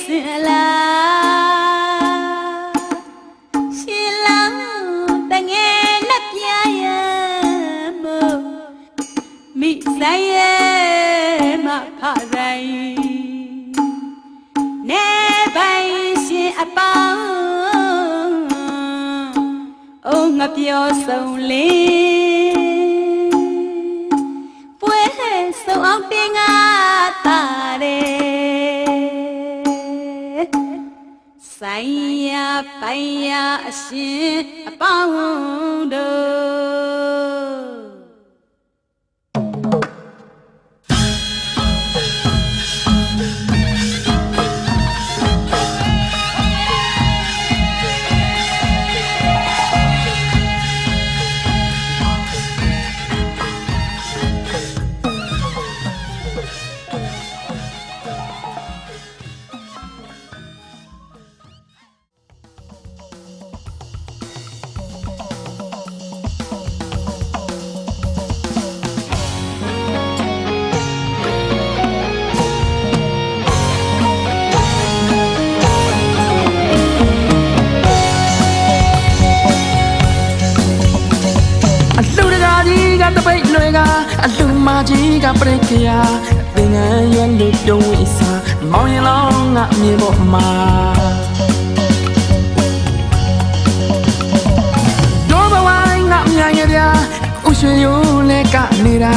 Sila Silang Tangen Napiaya Mi Saye Makarai Ne Bai Sin Apang Oh Ngapio Sole So ang pingatare Saya paya asin apaundo Majiga prekia dengan yang lucu isa mau yang long mi bo ma do ba wai ngap nya ya ushu yu le ka ni da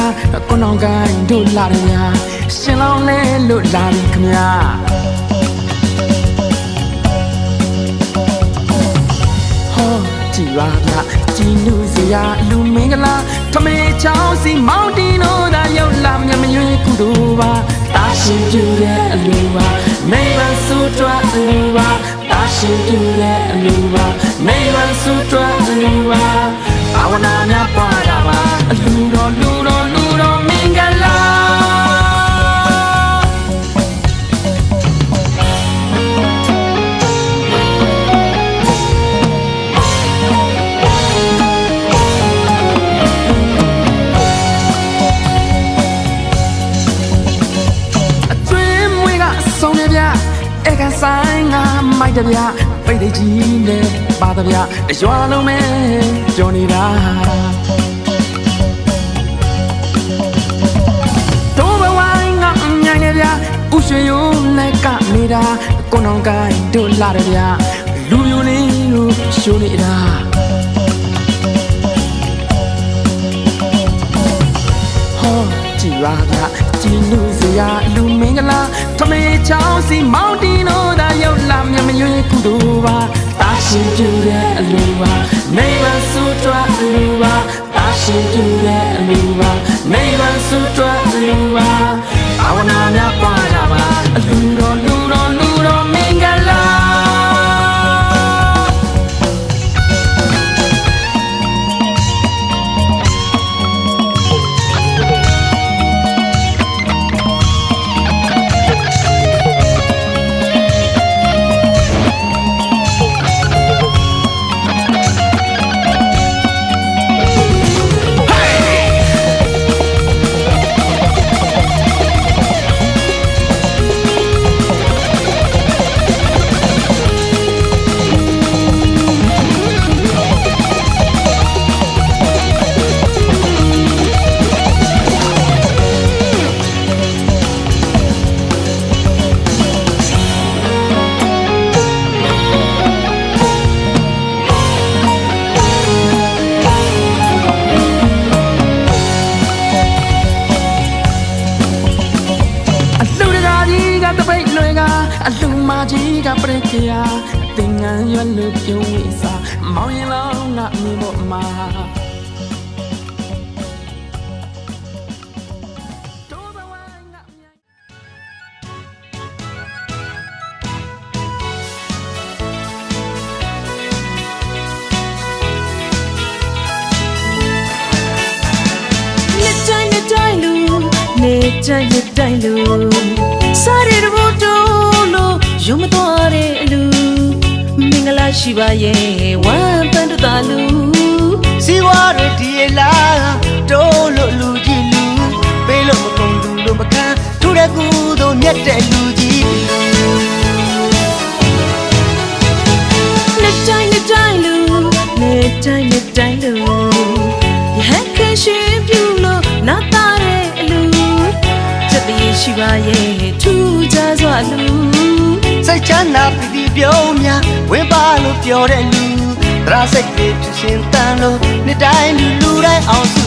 ko nong kai do la ya shin long le lu la ni khmya ho ji wa la ji nu se ya lu ming la thame chao si mountain Yau lam ya me yue kuduwa Tashi jure aluwa Meiwan sutra aluwa Tashi jure aluwa Meiwan sutra aluwa Awana nya padawa Luro luro luro mingala Sang mai da bia bai de ji ne ba da bia de ywa long me jo ni da do ba wai nga nyai ne bia u shwe yu ne ka ni da ko nong kai do la da bia lu yu ni lu shu ni da ho ji wa bia ji nu se ya lu ming la thame chao si mountain Yau lam ya me yue kuduwa Tashi jure aluwa Meiwan sutra aluwa Tashi jure aluwa Meiwan sutra aluwa Awana nya padawa Luro luro luro mingala Majiga prekia dengan yang lucu isa mau yang long nak mi bo ma Ne jai lu sare ro do lo yom tore lu mingala shiba ye wan pan da lu siwa re di la do lo lu ji lu pe lo ma kong lu lo ma kan thu da ku do nyat de lu ji စွာရဲ့ထူးခြားစွာလူ စိတ်ချမ်းသာပီတိပြုံးများဝင်းပါလို့ပြောတဲ့လူသရစိတ်တွေဖြစ်ရှင်တန်လို့နှစ်တိုင်းလူတိုင်းအောင်စု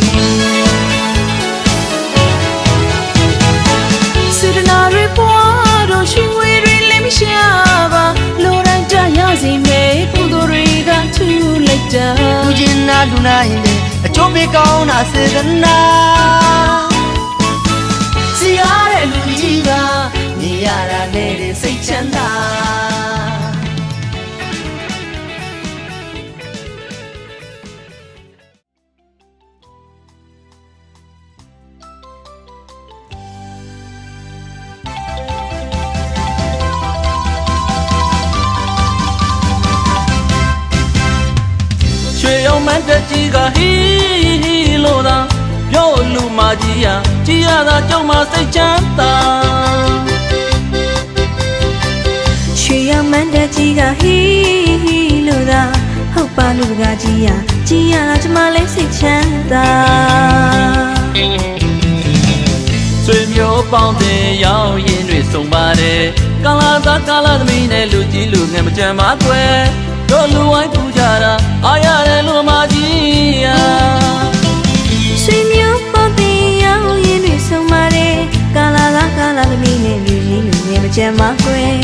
စေတနာတွေပွားတော့ရှင်ဝေတွေလည်းမရှာပါလိုတိုင်းတရစီမေကုသိုလ်တွေကထူးလိုက်တာလူချင်းနာလူနာရင်လေအကျိုးပေးကောင်းတာစေတနာစီရတဲ့လူကြီးကမြင်ရတာနဲ့စိတ်ချမ်းသာမန်တကြီးကဟီဟီလို့သာပြောလူမကြီးရကြည်ရတာကြုံမစိတ်ချမ်းသာရွှေရောင်မန်တကြီးကဟီဟီလို့သာဟုတ်ပါလူကကြီးရကြည်ရတာကျမလည်းစိတ်ချမ်းသာဆွေမျိုးပေါင်းတဲ့ရောက်ရင်တွေစုံပါတယ်ကာလာသားကာလာသမီးနဲ့လူကြီးလူငယ်မကြမ်းပါကွယ်တို့လူဝိုင်းပူကြတာအားရတယ်လူမကြီးရာဆွေမျိုးပေါတဲ့ရောက်ရင်တွေဆုံပါတယ်ကာလာသားကာလာသမီးနဲ့လူကြီးလူငယ်မကြမ်းပါကွယ်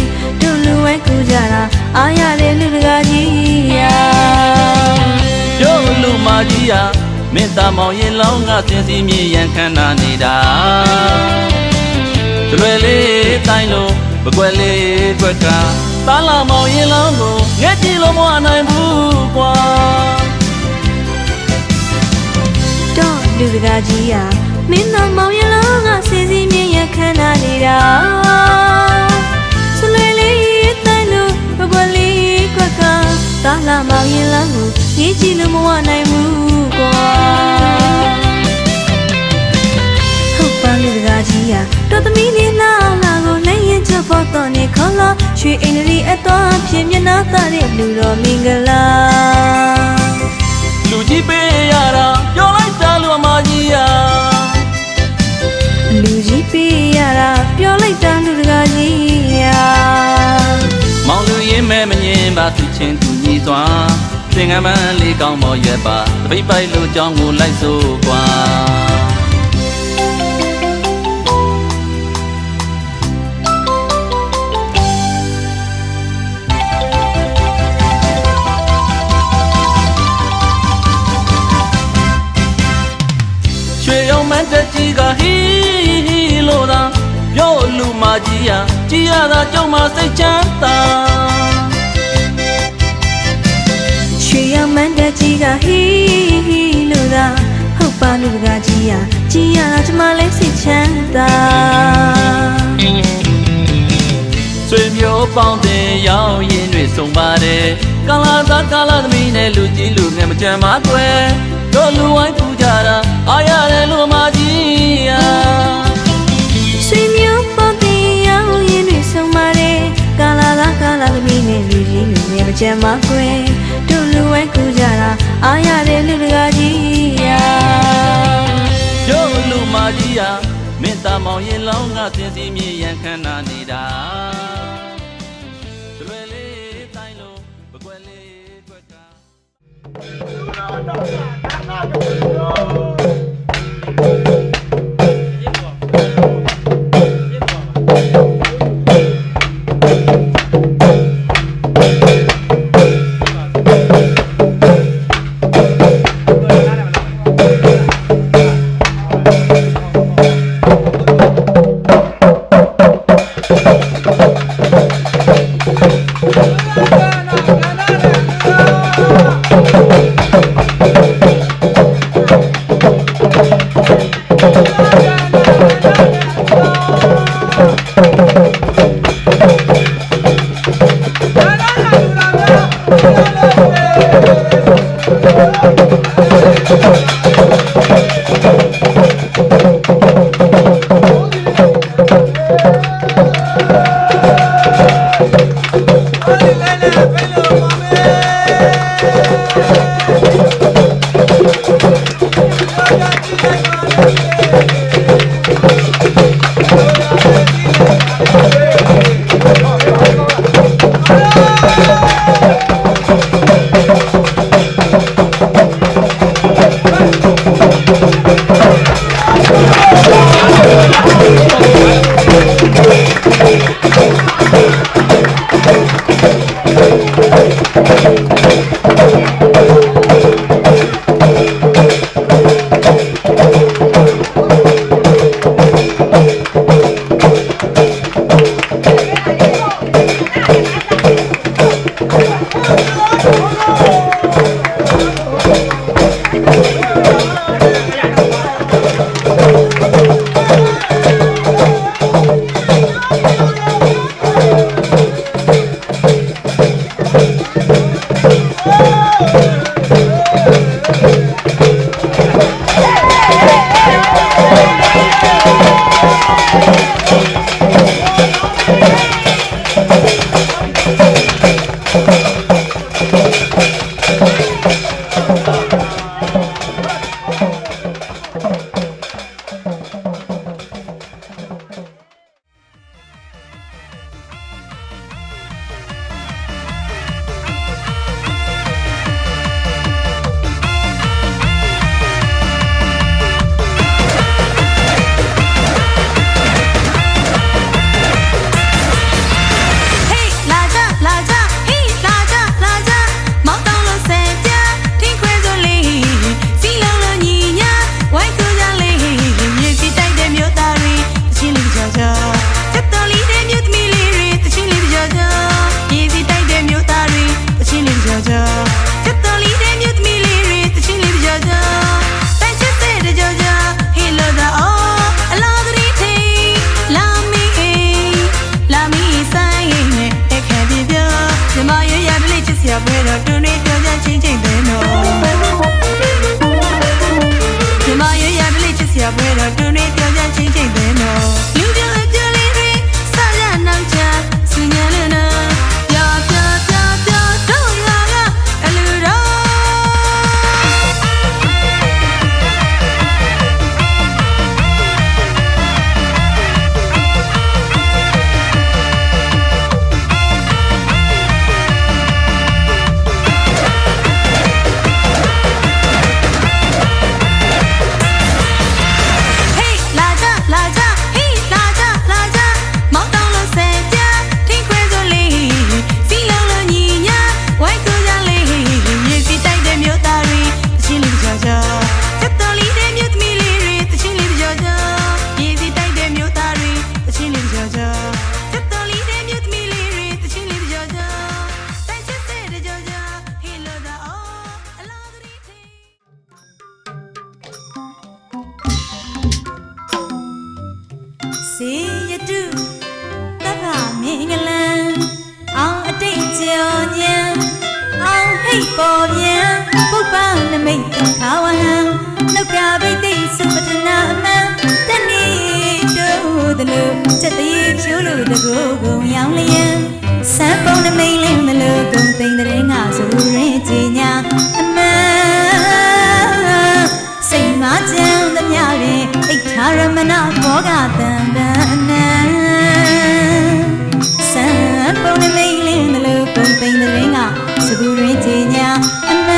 တို့လူဝိုင်းပူကြတာအားရတယ်လူတကာကြီးရာတို့လူမကြီးရာမေတ္တာမောင်ရင်လောင်းကစင်စီမြေရန်ခန္ဓာနေတာကျွယ်လေးတိုင်းလို့မကွယ်လေးကွက်ကတားလာမောင်ရင်လောင်းကိုငဲ့ကြည့်လို့မဝနိုင်ဘူးကွာတော့လူတကာကြီးရာမင်းတော်မောင်ရင်လောင်းကစင်စီမြေရန်ခန္ဓာနေတာကျွယ်လေးတိုင်းလို့မကွယ်လေးကွက်ကတားလာမောင်ရင်လောင်းကိုငဲ့ကြည့်လို့မဝနိုင်ဘူးကွာဟုတ်ပါလူတကာကြီးရာတော်သမီးလေးလာလာကိုလည်းရင်ချဖို့တော့နေခေါ်လာရွှေအိန္ဒြေအတော်ဖြင့်မျက်နှာသားတဲ့လူတော်မင်္ဂလာလူကြီးပေးရတာပြောလိုက်တာလူအမကြီးရာလူကြီးပေးရတာပြောလိုက်တာလူတကာကြီးရာမောင်လူရင်မဲမငင်းပါသူချင်းသူညီစွာသင်္ကန်းမန်းလေးကောင်းပေါ်ရွက်ပါတပိတ်ပိုက်လို့ကြောင်းကိုလိုက်စို့ကွာရွှေရောင်မန်တကြီးကဟီဟီလို့သာပြောလူမကြီးရကြည်ရတာကြုံမစိတ်ချမ်းသာရွှေရောင်မန်တကြီးကဟီဟီလို့သာဟုတ်ပါလူကကြီးရကြည်ရတာကျမလည်းစိတ်ချမ်းသာဆွေမျိုးပေါင်းတဲ့ရောက်ရင်တွေစုံပါတယ်ကာလာသားကာလာသမီးနဲ့လူကြီးလူငယ်မကြမ်းပါကွယ်တို့လူဝိုင်းပူကြတာအားရတယ်လူမကြီးရာဆွေမျိုးပေါတဲ့ရောက်ရင်တွေဆုံပါတယ်ကာလာသားကာလာသမီးနဲ့လူကြီးလူငယ်မကြမ်းပါကွယ်တို့လူဝိုင်းပူကြတာအားရတယ်လူတကာကြီးရာတို့လူမကြီးရာမေတ္တာမောင်ရင်လောင်းကစင်စီမြေရန်ခန္ဓာနေတာကျွယ်လေးတိုင်းလို့မကွယ်လေးကွက်က ပွဲတော်တူနေပြောကြချင်းချင်းတဲ့နော်ဒီမရရတလေးချစ်စရာပွဲတော်တူနေပြောကြချင်းချင်းတဲ့နော်လူပြောအပြလေးတွေစရနောက်ချစင်ငယ်လေးနော်ပြတို့ရကအလူတော်စေရတုတက္ကမင်္ဂလံအောင်အတိတ်ကြော်ညံအောင်ဟိတ်ပေါ်ပြန်ပုပ္ပနမိတ်ခါဝဟံလောကဗိတိစုပတနာမံတဏိတို့တလူချက်တည်းဖြိုးလို့တကူကုံရောင်းလျံစံပုံနမိတ်လင်းမလို့ကုံသိမ့်တဲ့ငါဆိုရင်ကြီးညာအမစိတ်မချမ်းသမျှတွင်အိဋ္ဌာရမဏဘောဂတံတနံစံပုံနမိတ်လင်းမလို့ကုံသိမ့်တဲ့ငါဆိုရင်ကြီးညာအမ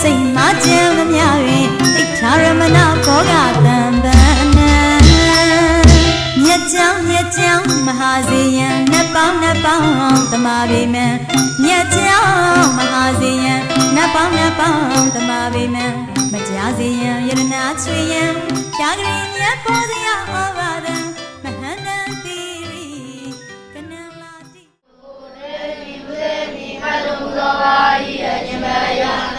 စိတ်မချမ်းသမျှတွင်အိဋ္ဌာရမဏဘောဂတံတနံမြတ်ကြောင်းမဟာဇေယံနှစ်ပေါင်းသမာဘိမံမြတ်ကြောင်းမဟာဇေယံနှစ်ပေါင်းသမာဘိမံမကြာဇေယံယရနာချွေယံရှားကလေးမြတ်ပေါ်စရာဩဘာဒံမဟန္တံတိရိကနလာတိ ဘ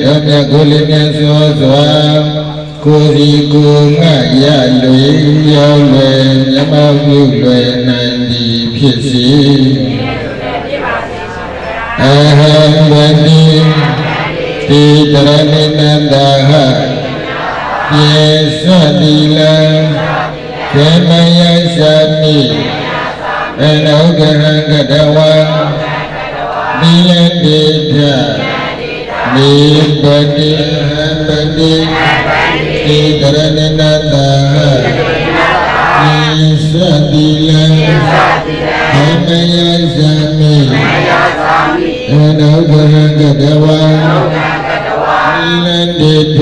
တော်မြတ်ကိုလေးမြတ်စွာစွာကိုယ်စီကိုငှရလွေရောက်လွယ်မြတ်မပြုလွယ်နိုင်သည်ဖြစ်စေအဟံဝတိတိတရဏိနန္ဒဟယေသတိလံခေမယသာမိအနုဂဟံကတဝံနိယတိထနိပတိဟံပတိတိတရဏိနန္ဒဟယေသတိလံခေမယသာမိအနုဂဟံကတဝံနိယတိထ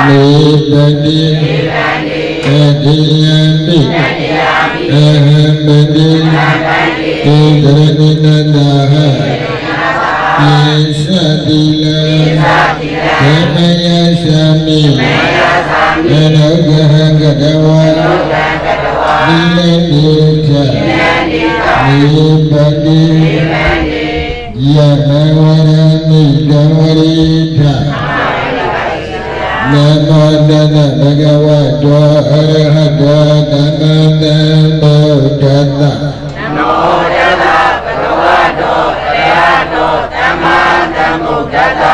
နိပတိအတိယံမိအဟံပတိတိတရဏိနန္ဒဟယေသတိလံခေမယသာမိအနုဂဟံကတဝံနိယတိထနိပတိယမဝရမိတဝရိထနမောတတဗုဒ္ဓဝါတောအရဟတောသမ္မာသမ္ဗုဒ္ဓတ္တနမောတတဗုဒ္ဓဝါတောအရဟတောသမ္မာသမ္ဗုဒ္ဓတ္တ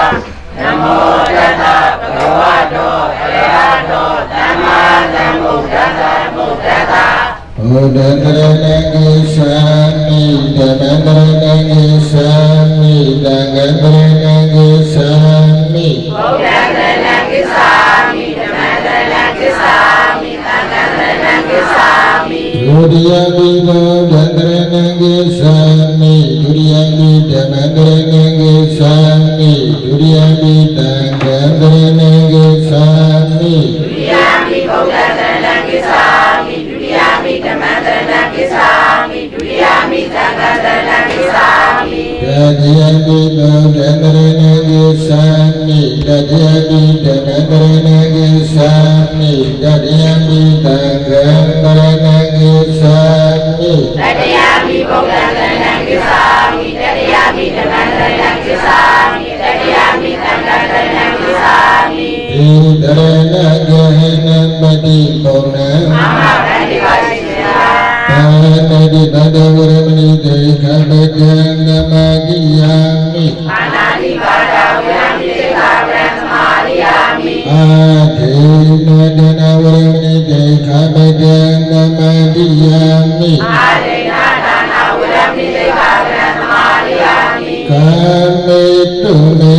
နမောတတဗုဒ္ဓဝါတောအရဟတောသမ္မာသမ္ဗုဒ္ဓတ္တဘုဒ္ဓတ္တဘုဒ္ဓတရဏံကိသာမိဓမ္မတရဏံကိသာမိသံဃတရဏံကိသာမိဘုဒ္ဓတရဏံကိသာမိဓမ္မတရဏံကိသာမိသံဃတရဏံကိသာမိဒုတိယမိဘုဒ္ဓတရဏံကိသာမိဒုတိယမိဓမ္မတရဏံကိသာမိဒုတိယမိသံဃတရဏံကိသာမိဒုတိယမိဘုဒ္ဓတရဏံကိသာမိဒုတိယမိဓမ္မတရဏံကိသာမိဒုတိယမိသံဃတရဏံကိသာမိတတိယမိဘုဒ္ဓတရဏံကိသာမိတတိယမိဓမ္မတရဏံကိသာမိတတိယမိသံဃတရဏံကိသာမိတတိယမိဘုဒ္ဓတရဏံကိသာမိတတိယမိဓမ္မတရဏံကိသာမိတတိယမိသံဃတရဏံကိသာမိဣတရဏဂဟနပတိပုံနံအာမဗန္တိပါရှိဗျာသာနတိတတဝရမဏိတေခပကံသမတိယာမိအာနာတိပါဒဝရမဏိတေခပကံသမာရိယာမိအာထေနတနာဝရမဏိတေခပကံသမတိယာမိအာထေနဒါနာဝရမဏိတေခပကံသမာရိယာမိကာမေတုမေ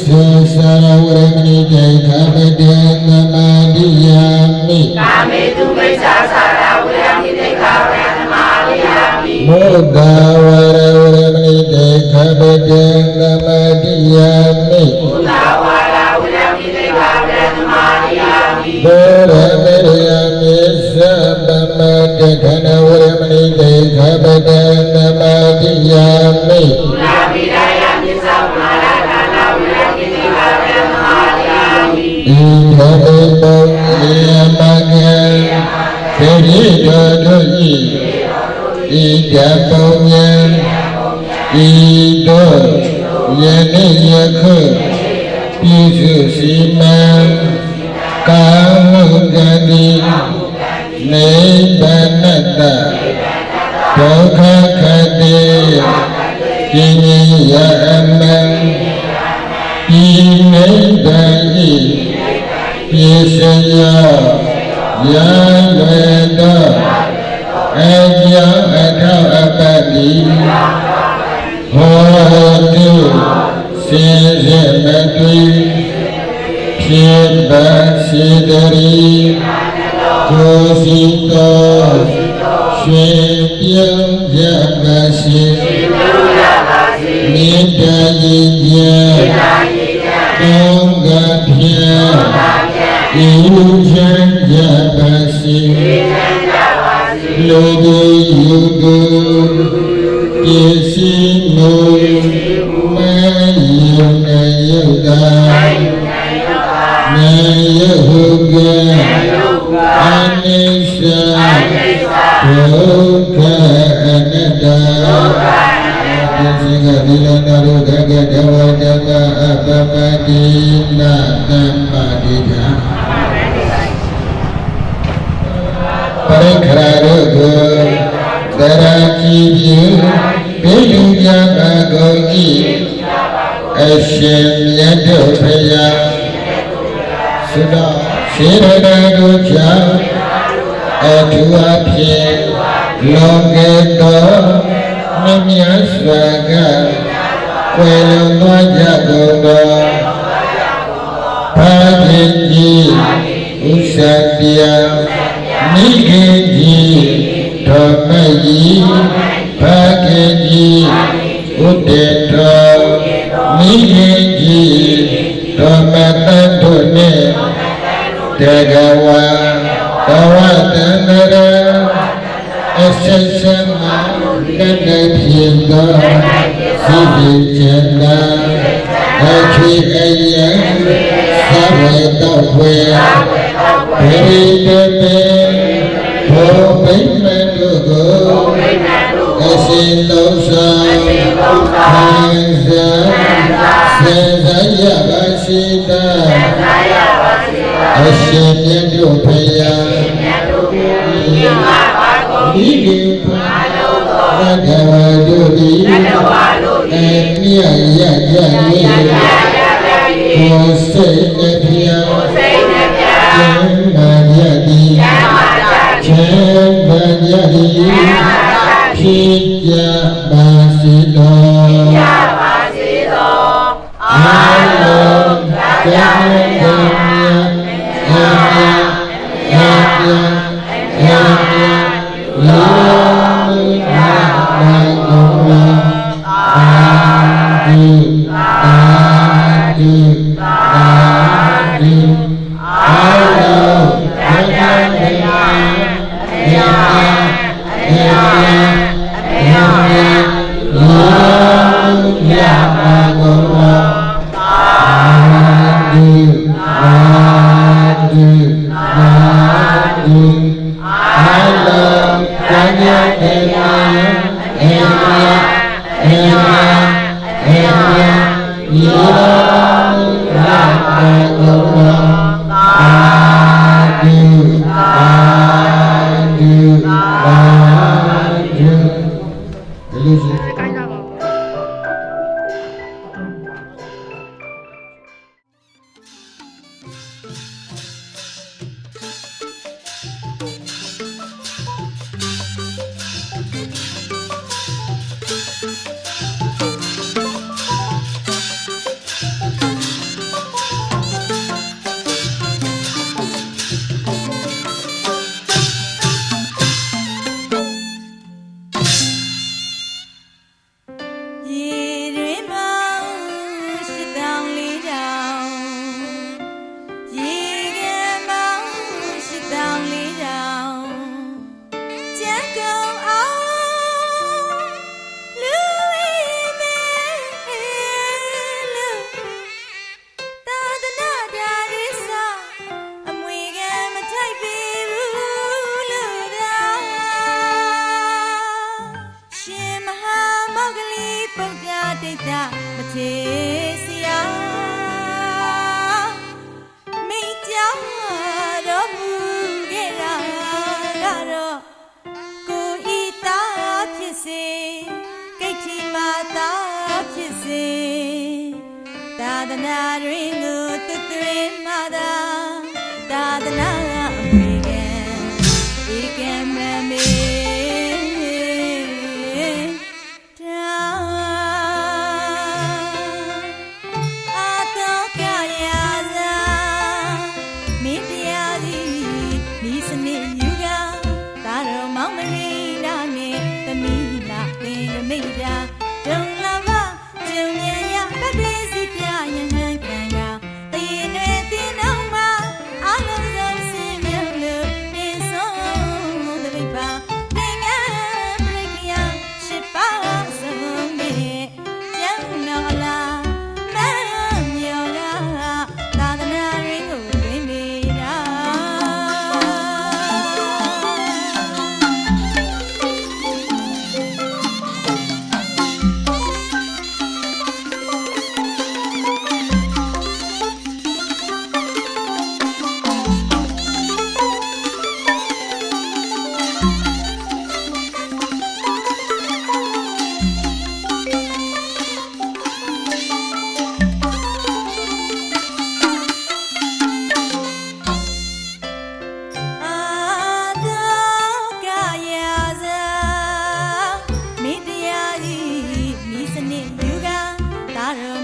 သေသရဝရမဏိတေခပကံသမတိယာမိကာမေတုမေသသရဝရမဏိတေခပကံသမာရိယာမိမောဒဝရဝရမဏိတေခပကံသမတိယာမိမောဒဝရဝရမဏိတေခပကံသမာရိယာမိဘောရမေယမေသဗ္ဗမတခဏဝရမဏိတေခပကံသမတိယာမိနာမိဒယမေသဗ္ဗမာရကနာဝရမဏိတေခပကံသမာရိယာမိဣဒေပုံယေမကံသေရိတောတို့ဤဣဒပုံယံဤတို့ယနေ့ယခုပြုစုစီမံကာမုကတိနိဗ္ဗာန်တဒုက္ခခတိကိဉ္ယအမံဤနိဗ္ဗာန်ဤပြေစယောယံဝေတောအကြောင်းအထောက်အပံ့တိဟောတုစေစေမတိဖြစ်ပါစေတည်းကိုစီတော်ရွှေပြုံးကြပါစေမေတ္တာကြီးကောင်းကံဖြင့်ဤချမ်းကြပါစေလူကိုယူကိုပြည့်စည်မှုမယုံနဲ့ယုတ်တာနာယဟုကအနိစ္စဒုက္ခအနတ္တ Jika bila naruh gagal jawab jawab ပပတိနာသမ္မာတိတာပရိခရာတို့ကိုသရကြည်ပြုပိဋိကြပါကုန်၏အရှင်မြတ်တို့ဖရာသုဒစေရနာတို့ကြောင့်အထူးအဖြစ်လောကီတော်မြတ်မြတ်စွာကကွယ်လွန်သွားကြကုန်သောဖခင်ကြီးဥစ္စာတရားမိခင်ကြီးတော်မကြီးဖခင်ကြီးဥတေတော်မိခင်ကြီးတော်မတန်တို့နှင့်တကဝါဘဝတန္တရာအဆက်ဆက်မှာတတ်တဲ့ဖြစ်သောစိတ်ကျင်နာအချီအယံသာဝေတောဝေဘိတေပေဘောပိမတုကိုအရှင်လုံးစွာခံစားစေစရပါရှိတာအရှင်မြတ်တို့ဖရာဒီကိပါရတဝါတို့သည်အမြတ်ရကြ၏ကိုယ်စိတ်နဲ့ဖျားကျမ်းမာရသည်ချမ်းသာရသည်ဖြစ်ကြပါစေတော်အားလုံးကျမ်းသာမြတ်Don't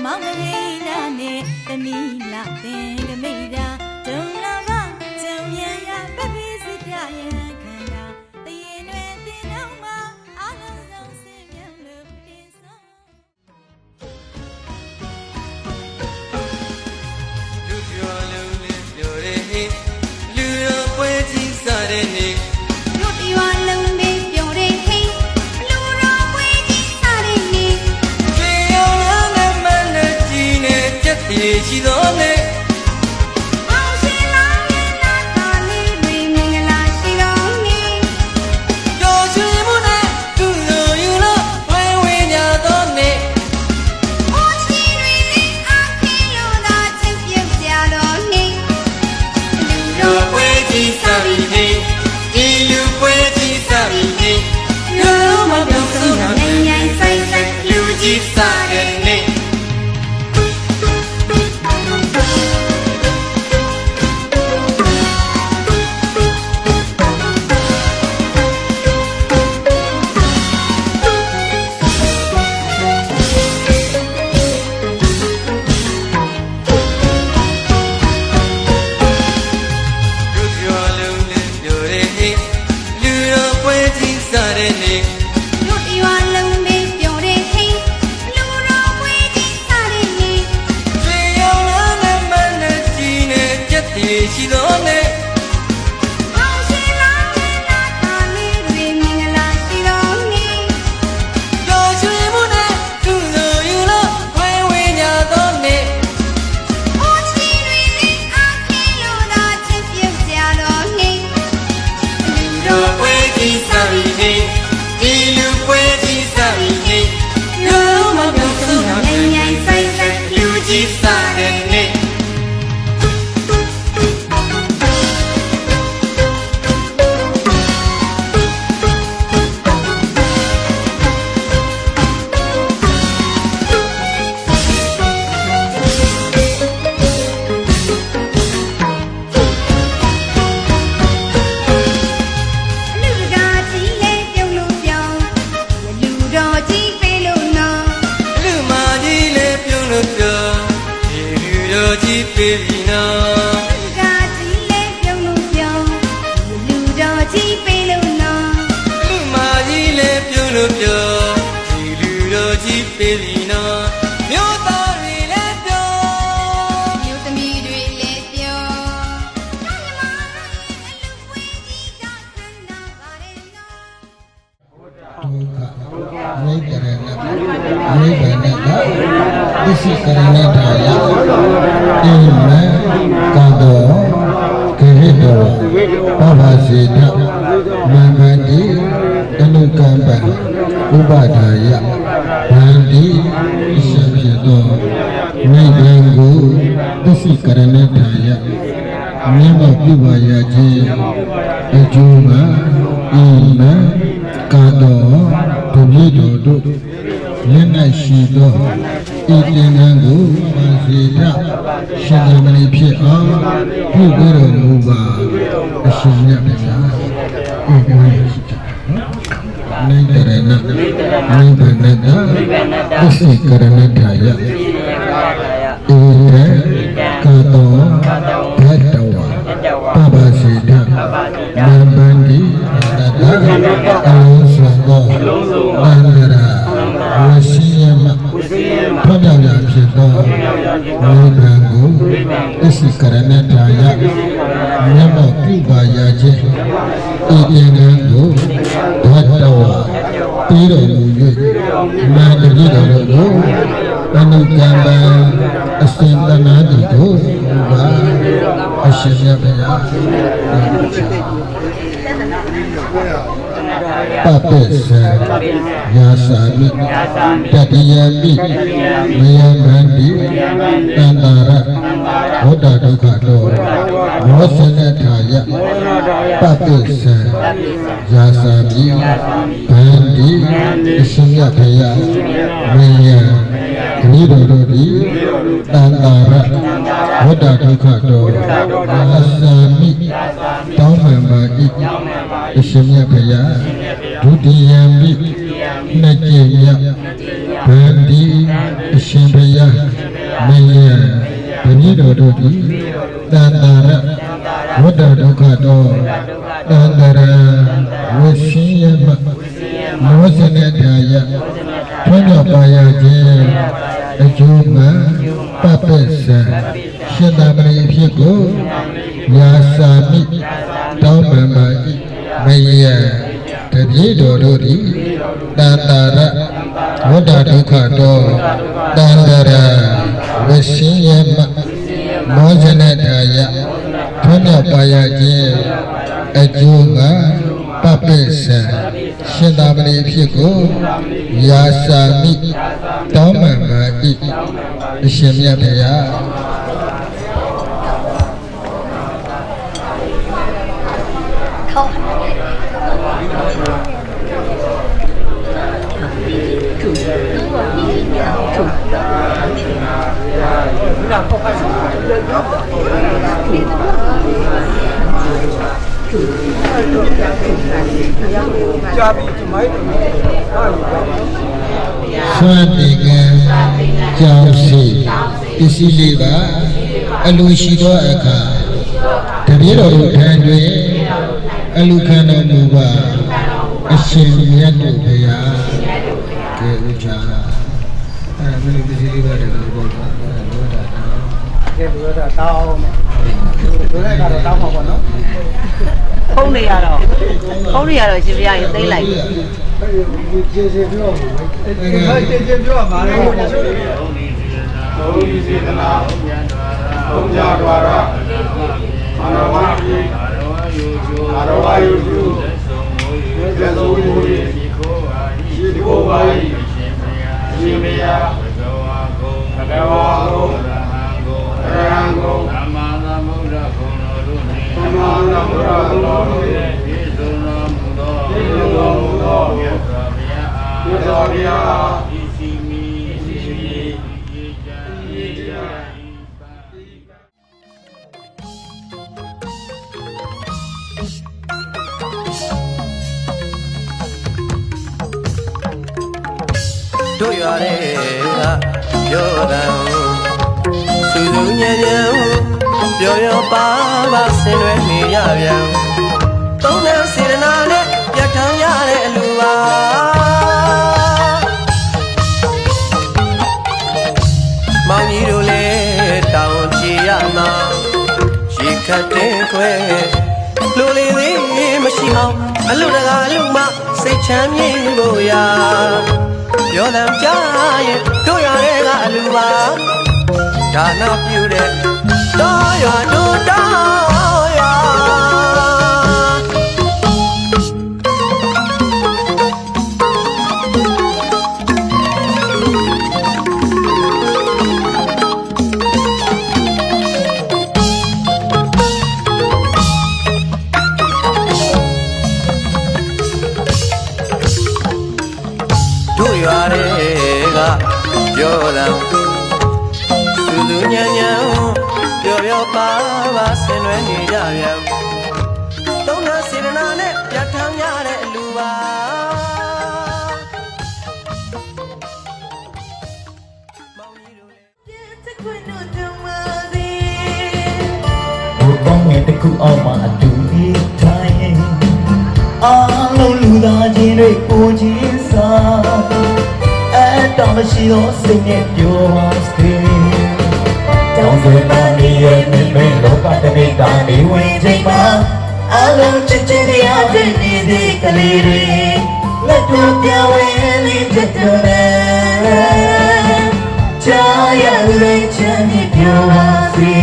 မောင်လေးလာနဲ့တနည်းလာသင်ကမိတာဒုံလာကကြုံရရပပိစိတရခန္ဓာတရင်တွေတင်တော့မှာအလုံးစုံစင်မြတ်လို့တင်ဆောင် လူပြောလုံးလေးပြောတဲ့ဟေးလူတော်ပွဲကြီးစားတဲ့နေ့ လူတရွာလုံးလေးပြောတဲ့ဟိလူတော်ပွဲကြီးစားတဲ့နေ့ ကျွေရောင်နဲ့မနဲ့ကြီးနဲ့ကြက်ပြေရှိတော်နဲ့ အောင်ရှင်လောင်းရဲ့နာတာလေးတွေမင်္ဂလာရှိတော်နေ့ ကြော်ရွှင်မှုနဲ့သူ့လိုယူလို့ဝဲဝဲညာတော်နဲ့ အောင်ရှင်တွေလေးအားခေလို့သာချင်းပြုတ်ကြတော်နေ့လူ လူ တော် ပွဲကြီးစားပြီးဟေးဒီလူပွဲကြီးစားပြီးဟေးလူမပြောင်းဆုံးတာ နိုင်နိုင်ဆိုင်ဆိုင် လူကြီးစားတဲ့နေ့ လူပြောလုံးလေးပြောတဲ့ဟေးလူတော်ပွဲကြီးစားတဲ့နေ့ လူတရွာလုံးလေးပြောတဲ့ဟိလူတော်ပွဲကြီးစားတဲ့နေ့ ကျွေရောင်နဲ့မနဲ့ကြီးနဲ့ကြက်ပြေရှိတော်နဲ့ အောင်ရှင်လောင်းရဲ့နာတာလေးတွေမင်္ဂလာရှိတော်နေ့ ကြော်ရွှင်မှုနဲ့သူ့လိုယူလို့ဝဲဝဲညာတော်နဲ့ အောင်ရှင်တွေလေးအားခေလို့သာချင်းပြုတ်ကြတော်နေ့ လူပွဲကြီးစားပြီးဟေးဒီလူပွဲကြီးစားပြီးဟေးလူမပြောင်းဆုံးတာ နိုင်နိုင်ဆိုင်ဆိုင် လူကြီးစားတဲ့နေ့ လူကားကြီးလေးပြုံးလို့ပြောင်းလူတော်ကြီးပေးလို့နော် လူမကြီးလည်းပြုံးလို့ပြောဒီလူတော်ကြီးပေးပြီးနော် လူကားကြီးလေးပြုံးလို့ပြောင်းလူတော်ကြီးပေးလို့နော် လူမကြီးလည်းပြုံးလို့ပြောဒီလူတော်ကြီးပေးပြီးနော်မြို့သားတွေလည်းပြော မြို့သမီးတွေလည်းပြောတာညီမတို့ရဲ့အလူပွေးကြီးကခန္ဓာပါတယ်နော် ဒုက္ခဝိတရဏဝိဗေနကသစ္စိကရဏထာယအိမံကာတောခေဟိတောပပစေတမန္တတိတနုကံပံဥပဒါယဗန္တိအရှင်ဖြစ်သောနိဗ္ဗာန်ကိုသစ္စိကရဏထာယမြတ်ပြုပါရခြင်းအကျိုးကအိမံကာတောဒုတိယတို့လက်၌ရှိသောဤသင်္ကန်းကိုပါစေတရှင်သမဏေဖြစ်အောင်ပြုပြီးတော်မူပါအရှင်မြတ်ဗျာဤကိုရှိတာနိတရဏနိဗ္ဗာန်တသစ္စိကရဏထာယဣရကာတောဘတ်တဝါပပစေတမန္တန္တိတတအလုံးစုံသောအန္တရာဝစီယမဖျောက်ရာဖြစ်သောနိဗ္ဗာန်ကိုသစ္စိကရဏထာယမြတ်ပြုပါရခြင်းဤသင်္ကန်းကိုဘတ်တဝါပြီးတော်မူ၍မန္တတိတော်ကိုအနုကံပံအစဉ်တနာတိတို့ဘာအရှင်မြတ်ဗျာပပစ္စေယာစာမိတတိယမိမယမန္တိတန္တာရဝတ္တဒုက္ခတောမောစနထာယပပစ္စေယာစာမိဗန္တိအရှင်မြတ်ဗျာမယခဏိတော်တို့သည်တန္တာရဝတ္တဒုက္ခတောယာစာမိတောင်းပန်ပါ၏အရှင်မြတ်ဗျာဒုတိယမိနှစ်ကြိမ်မြောက် ဗန္ဒီအရှင်ဘုရားမင်းရတပည့်တော်တို့သည်တန်တာရဝတ္တဒုက္ခတောတန်တရာဝရှင်ယမမောဇနေတရားထွန်းမြောက်ပါရခြင်းအကျိုးမှာပပ္ပစံရှင်သာမဏေဖြစ်ကိုယာစာမိတောင်းပန်ပါ၏မယတပည့်တော်တို့သည်တန်တာရဝတ္တဒုက္ခတောတန်တရာဝရှင်ယမမောဇနေတရားထွန်းမြောက်ပါရခြင်းအကျိုးမှာပပ္ပစံရှင်သာမဏေဖြစ်ကိုယာစာမိတောင်းပန်ပါ၏အရှင်မြတ်ဘုရားဆွမ်းတေကံကြောင့်စီပစ္စည်းလေးပါအလိုရှိသောအခါတပည့်တော်တို့ထံတွင်အလူခံတော်မူပါအရှင်မြတ်တို့ဘုရားကဲဥချာမင်းပစ္စည်းလေးပါတကယ်ပေါ့လောတာကဲလောတာတောင်းလို့လည်းကတော့တောင်းမှာပေါ့နော်ဖုန်းတွေရတော့ရှင်ပြရင်သိမ့်လိုက်ကျေပြောပါလေဘုရားစေတနာဘုရားတော်ရအာရဝတိအာရဝယုကျုသေဆုံးမူ၏ဒီကိုပါ၏ရှင်မယားဘဂဝါကုံရဟံကုံသမ္မာသမ္ဗုဒ္ဓကုံတော်တို့နှင့်သမ္မာသမ္ဗုဒ္ဓကုံတော်တို့နှင့်ပြည့်စုံတော်မူသောမြတ်စွာဘုရားဤစီမီဤကြံဤကြံတို့ရွာတဲ့ကပြောတယ်စူးစူးညံ့ညံ့ပြောရပါပါဆင်ရွယ်နေရပြန်သုံးတဲ့စေတနာနဲ့ပြတ်ထမ်းရတဲ့အလူပါမောင်ကြီးတို့လည်းတောင်းကြည့်ရမှာရှိခတ်တဲ့ခွဲလူလေးလေးမရှိအောင်အလူတကာအလူမစိတ်ချမ်းမြေ့ဖို့ရာပြောတယ်ကြားရင်တို့ရတဲ့ကအလူပါဒါနာပြုတဲ့တော်ရတို့တော်ရတို့ရတဲ့ကပြောတယ်သူသူညံ့ညံ့ပြောပါပါဆင်ရွယ်နေကြပြန်သုံးနာစေတနာနဲ့ပြတ်ထမ်းရတဲ့အလူပါမောင်ကြီးတို့လည်းဘုကောင်းတဲ့တခုအောင်မှာအတူနေထိုင်အားလုံးလူသားချင်းတွေကိုချင်းစားအတော်မရှိသောစိတ်နဲ့ပြောပါစေတောင်းဆိုပါနေရဲ့မေလောကတမေတာနေဝင်ချိန်မှာအလုံးချစ်ချင်းတရားပြည့်နေတဲ့ကလေးတွေလက်တို့ပြောင်းဝင်လေးချက်တော်နဲ့ကြာရတဲ့ချမ်းမြေပြောပါစေ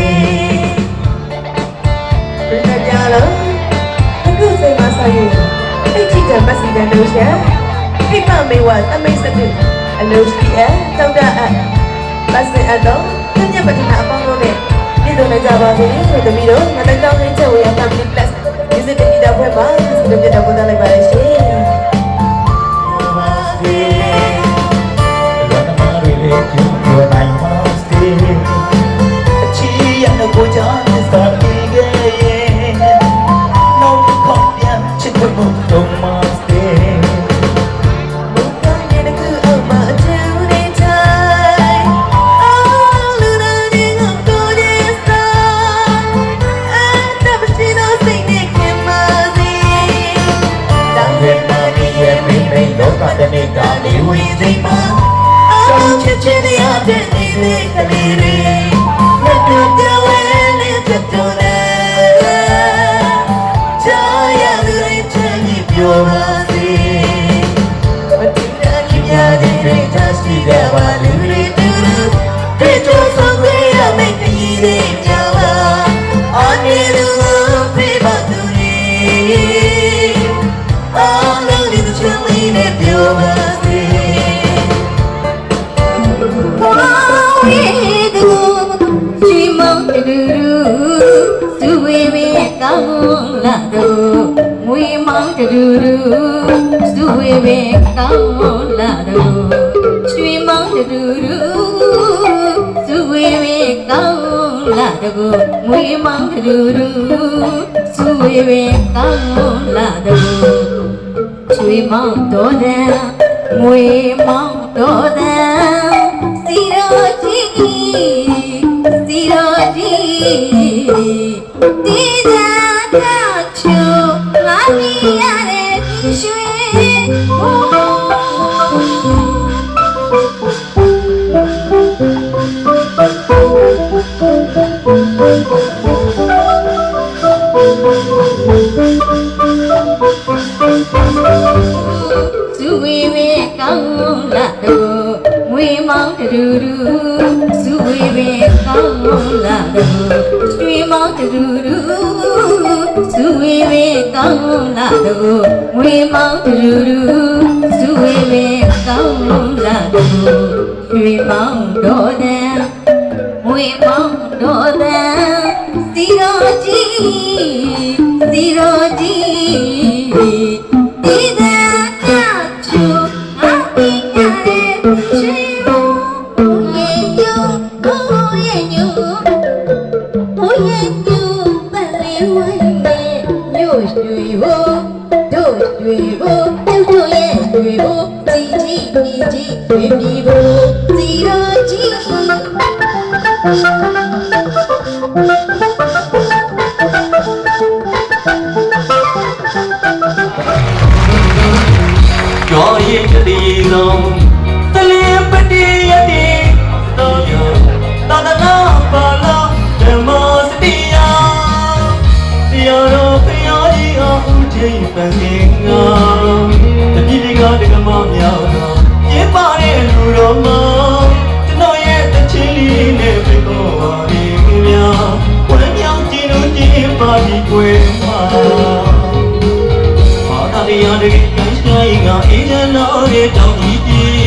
ဘယ်ကြလားအခုစိတ်မဆိုင်ရင်အိတ်ချစ်တဲ့မက်ဆီတန်လို့ရှာအိမ်မမေဝတ်အမေစတဲ့ အလို့ရှိရဲ့တောက်တာအပတ်စင်အတော့ညညပထမအပေါင်းလို့နဲ့ပြည်သူနဲ့ကြပါစေဆိုတမီးတို့ငါတောင်းတောင်းလေးချက်ဝေးရ family plus visit တဲ့ဒီတော့ဘက်ပါဆိုတော့ပြတ်တော့ပို့လိုက်ပါလေရှင်အချီရတဲ့ကိုကြောင့်စတာဒီကေနောက်တစ်ခေါက်ပြန်ချစ်ဖို့တော့မစတဲ့ဘုရားရဲ့ကူအောင်မအချမ်း ဝင်သိမ်းပါအောင်ချစ်ချင်ရတဲ့နေတဲ့ကလေးတွေလက်တို့တဝဲလေးပြတ်တော့တယ်ကြားရတဲ့ချမ်းမြေပြောပါစေမတူတဲ့ခင်ဗျာတဲ့တတ်စီကြပါလူတွေတူတဲ့တို့ဆုံးရမယ့်ပြည်တွေကြပါအနေလို့ပြပါသူတွေအောင်လို့ဒီချမ်းလေးနဲ့ပြောပါစေမွေမောင်တလူလူစုဝေပဲကောင်းလာတော့ရွှေမောင်တလူလူစုဝေပဲကောင်းလာတော့မွေမောင်တလူလူစုဝေပဲကောင်းလာတော့ရွှေမောင်တော်တဲ့မွေမောင်တော်တဲ့စီရောကြီးစီရောကြီးဒီသာချူငါမြင်ရတဲ့ရွှေစုဝေးပဲကောင်းလာတော့ငွေမောင်တလူလူစုဝေးပဲကောင်းလာတော့ရွှေမောင်တလူလူစုဝေးပဲကောင်းလာတော့ငွေမောင်တလူလူစုဝေးပဲကောင်းလာတော့ရွှေမောင်တော်တဲ့ငွေမောင်တော်တဲ့စီရောကြီးစီရောကြီးဒီသာချူငါပြရတဲ့ရွှေမောင်ရဲ့ညိုကိုရဲ့ညိုကိုရဲ့ညိုပလေးဝိုင်းနဲ့ညိုရွှေဘို့တို့ရွှေဘို့တို့ရဲ့ရွှေဘို့စီကြီးဒီကြီးရွှေပြည်ဘို့စီရောကြီးကျော်ရင်တည်လုံးတလင်းပတိယတိတော်ရသာသနာပါလာဓမ္မစတိယတရားတော်ဖျားကြီးအောင်ဦးချိန်ပန်းငင်ငါတတိပိကတက္ကမမြောက်တော်ပြပါတဲ့လူတော်မှာကျွန်တော်ရဲ့တချင်းလေးနဲ့ပြေပေါ်ပါလေခင်ဗျာဝမ်းမြောက်ကြည်လို့ကြည်ပါဒီကွယ်မှာဘာသာတရားတွေ ငါအေးချမ်းတော်ရဲ့တောင်းကြီး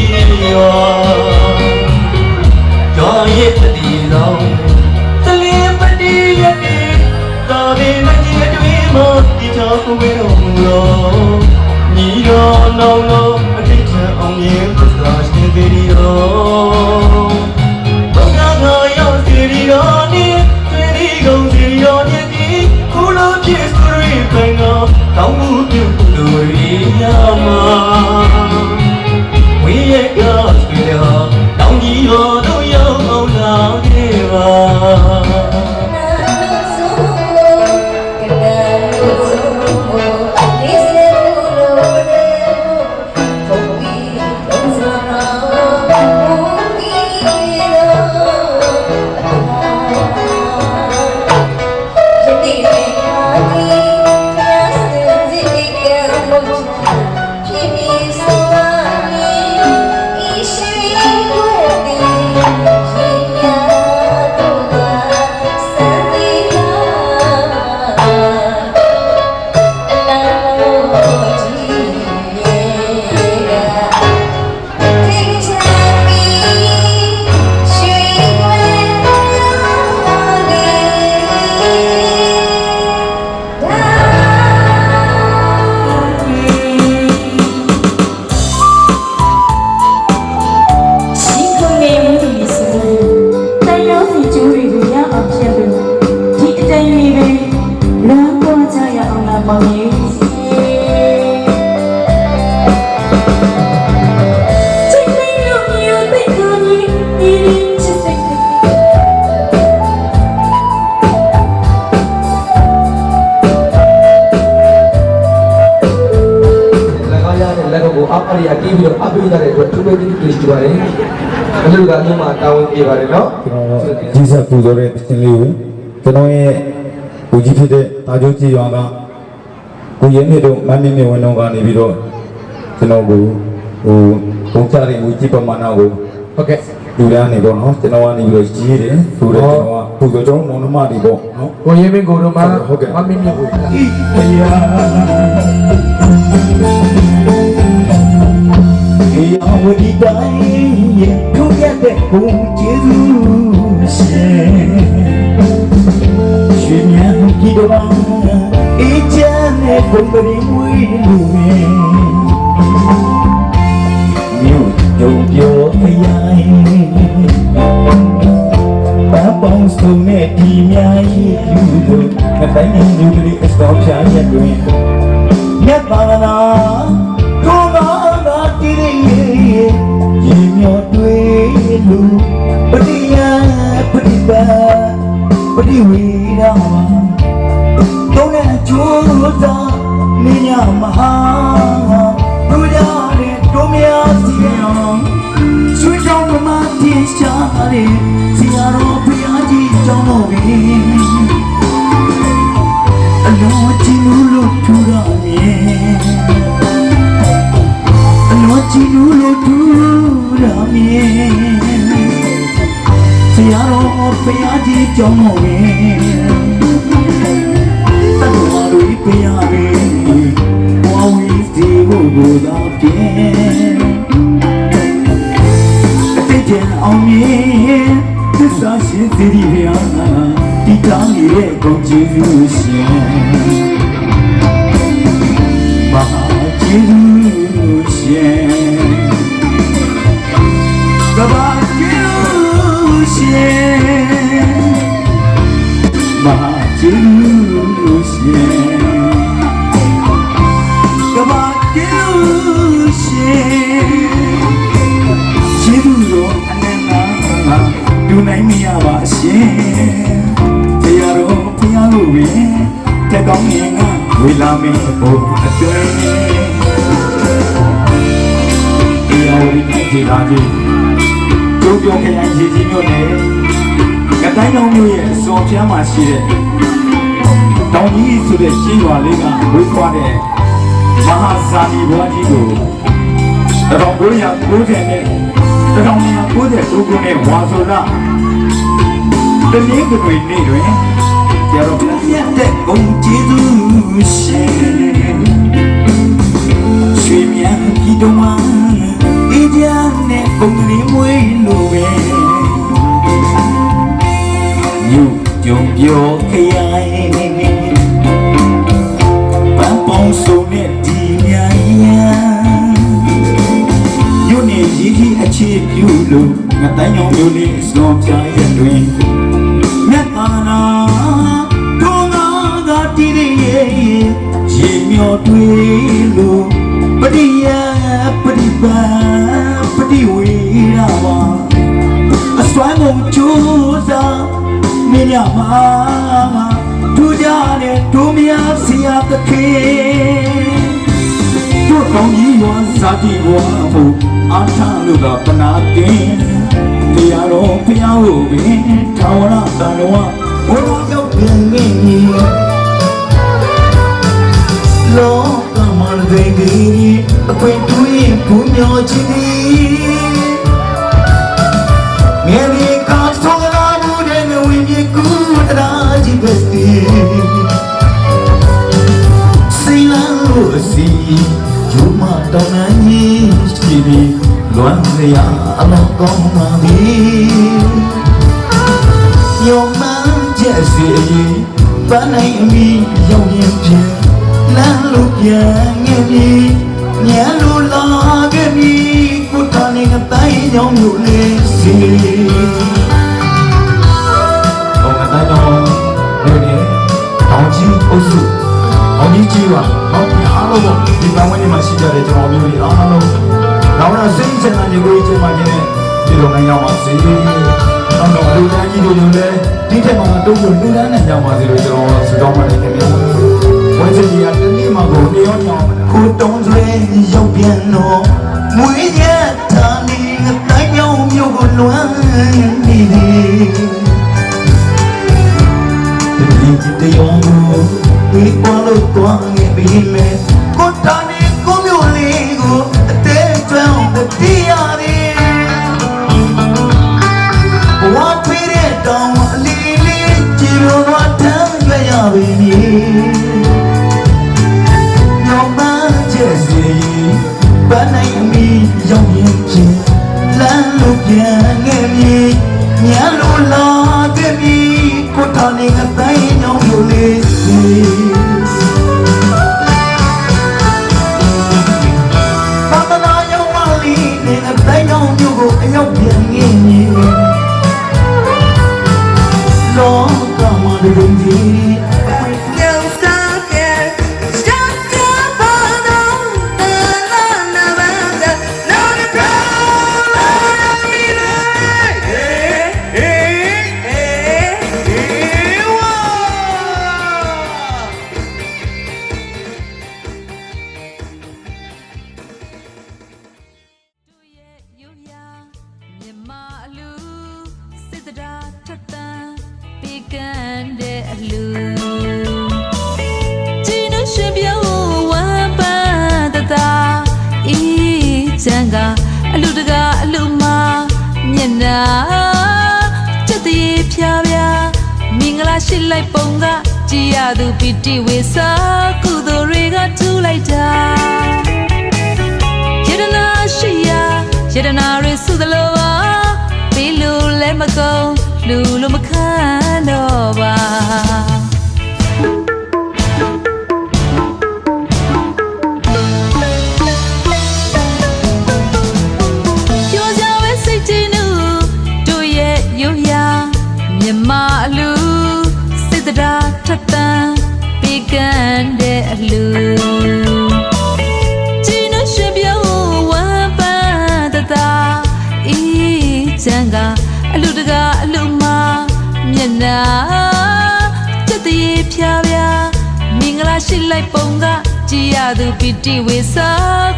ပြီးတော့အပိဓာတဲ့အတွက်သူပဲတိတိရှိပါတယ်ဘယ်လိုကအလုံးမှာတာဝန်ပြပါတယ်နော် ကြီးစပ်ပူဇော်တဲ့တင်လေးကိုကျွန်တော်ရဲ့ကိုကြီးဖြစ်တဲ့တာကျိုးကြီးရွာကကိုရင်းမြစ်တို့မန်းမြင့်မြင့်ဝန်တော်ကနေပြီးတော့ကျွန်တော်ကိုပုံချတဲ့ကိုကြီးပမာဏကိုဟုတ်ကဲ့လူများနေပေါ့နော်ကျွန်တော်ကနေပြီးတော့ကြီးတယ်ဆိုတော့ကျွန်တော်ကပူဇော်ကျွန်တော်မောင်နှမတွေပေါ့နော်ကိုရင်းမြင့်ကိုတို့မှဟုတ်ကဲ့မန်းမြင့်မြင့်ကိုဝဒီတိုင်းရဲ့ထုံးရတဲ့ဘုံကျေးဇူးရှင်ရှင်များကြည်တော်အေးချမ်းတဲ့ဘုံပရိမွေးလူမေမြို့ကြုံပြောအရိုင်းဘာပေါင်းစုံနဲ့ဒီများကြီးလူတို့အတိုင်းနဲ့လူတွေအစောဖြားရက်တွင်မြတ်ပါလာတို့သာတည်ရဲ့ရေမျောတွေ့လူပရိယပရိပါပရိဝေရာတော့နဲ့ကျိုးသာမင်းရမဟာတို့ရတဲ့တို့များစီအောင်ဆွေးကြောင်းမမတင်ရှာတဲ့စီရတော်ဘုရားကြီးကြောင်းတော်ပြီအလုံးချင်းလို့ထူရမြဲချီလူလူထူရာမြေဆရာတော်ဘုရားကြီးကြောင်းတော်ပဲတတော်လူပြရပဲဝါဝီစီကိုသာပြင်းအတိတ်ကျအောင်မြေသစ္စာရှင်သီရိဘုရားဒီတောင်းရဲ့ဂုဏ်ကျေးဇူးရှင်မဟာကျေးဇူးရှင်ကဘာကျေးဇူးရှင်မဟာကျေးဇူးရှင်ကဘာကျေးဇူးရှင်ကျေးဇူးတော်အနန္တဒူနိုင်မရပါရှင်တရားတော်ဘုရားလိုပဲတက်ကောင်းရင်ကဝေလာမင်းဘုံအတွဲတရားဝိနည်းဒေသကြီးကျိုးပြောခရိုင်ရေကြီးမြို့နယ်ကတိုင်းတော်မြို့ရဲ့အစော်ပြားမှာရှိတဲ့တောင်ကြီးဆိုတဲ့ရှင်းရွာလေးကဝေးခွာတဲ့မဟာဇာတိဘွားကြီးကို1990နဲ့1992ခုနှစ်ဝါဆိုလတနည်းတွေနေ့တွင်ကျတော့ပြည့်တဲ့ဂုံကျေးဇူးရှင်ရွှေမြန်ကြီးတော်မှာအေးကြနဲ့ဂုံလေးမွေးလို့ပဲယူကြုံပြောခရိုင်ပန်းပေါင်းစုံနဲ့ဒီများရယူနေကြီးကြီးအခြေပြုလို့ငါတိုင်းအောင်မျိုးလေးစောပြရတွင်မြတ်သာနာတို့ငါသာတည်ရဲ့ရေမျောတွေ့လို့ပရိယပရိပါပရိဝေရာပါအစွမ်းကုန်ကြိုးစားမင်းရမှာထူကြတဲ့တို့များဆရာသခင်တို့ကောင်းကြီးရောဇာတိဘဝမှုအာထလို့ကပနာတင်တရားတော်ဘုရားကိုပင်ထာဝရသံတော်ဘုရားရောက်ပြန်နေလောကမှာတဲ့ကြီးအခွင့်တူရင်ဘုံမျောခြင်းမြေဒီကာထောင်းလာမှုတဲ့ဝိညာဉ်ကူတရားကြီးပဲစီလန်လို့စီယူမတော်နိုင်ရှိပြီးလွမ်းစရာအလောကောင်းပါပြီယုံမှန်ချက်စီပန်းနိုင်အမိရောက်ရင်ဖြင့်လမ်းလို့ပြန်ငယ်ပြီးညလို့လာခဲ့ပြီးကိုတန်နေကတိုင်းကြောင့်လို့လေးစီဟောကတိုင်းတော့လူနေတောင်ကြီးအုပ်စုအောင်ကြီးကြီးပါဟောအားလုံးဒီပန်းဝင်းမှာရှိကြတဲ့ကျွန်တော်မျိုးတွေအားလုံးနောက်တော့စိတ်ချမ်းသာကြကိုကျမချင်းနဲ့ဒီလိုနိုင်အောင်ပါစေနောက်တော့လူသားကြီးတို့လည်းဒီထက်မှတိုးဖို့လူသားနဲ့ကြောင်းပါစေလို့ကျွန်တော်ဆုတောင်းပါတယ်ခင်ဗျာဝိဇ္ဇာကြီးကတနည်းမှကိုတယောက်ကြောင်းကိုတုံးစွဲရောက်ပြန်တော့ မွေးရတာနေငါတိုင်းကြောင်မြို့ကိုလွမ်းနေတယောဒီပေါ်လို့တွားငယ်ပြီးလဲကိုတာနေကိုမျိုးလေးကိုအသေးကျွမ်းမတီးရတယ်ဘဝဖေးတဲ့တောင်အလီလေးကြည်လို့တော့တမ်းရွရပြီညောင်းမကျဲစီပန်းနိုင်အမီရောက်ရင်ချင်းလမ်းလို့ပြန်ငယ်မြေညာလို့လာခဲ့ပြီကိုတာနေငါတိုင်းညောင်းလို့လေးဘာမလာရောက်မလီနေငါတိုင်းညောင်းမြို့ကိုအရောက်ပြန်ငယ်မြေလောကမှာဒုံကြီး အလူတကအလူမမျက်နာချက်တည်းဖြာဖြာမင်္ဂလာရှိလိုက်ပုံကကြည်ရသူပီတိဝေစာကုသိုလ်တွေကထူလိုက်တာယတနာရှိရာယတနာတွေစုသလိုပါပြီးလို့လည်းမကုန်လူလို့မခံတော့ပါမအလူစိတ်တရားထက်သန်ပြီးကန်တဲ့အလူကျင်းနှရှပြောင်းဝမ်းပန်းတသာအေးချမ်းကအလူတကအလူမမျက်နာချက်တည်းဖြာဖြာမင်္ဂလာရှိလိုက်ပုံကကြည်ရသူပီတိဝေစာ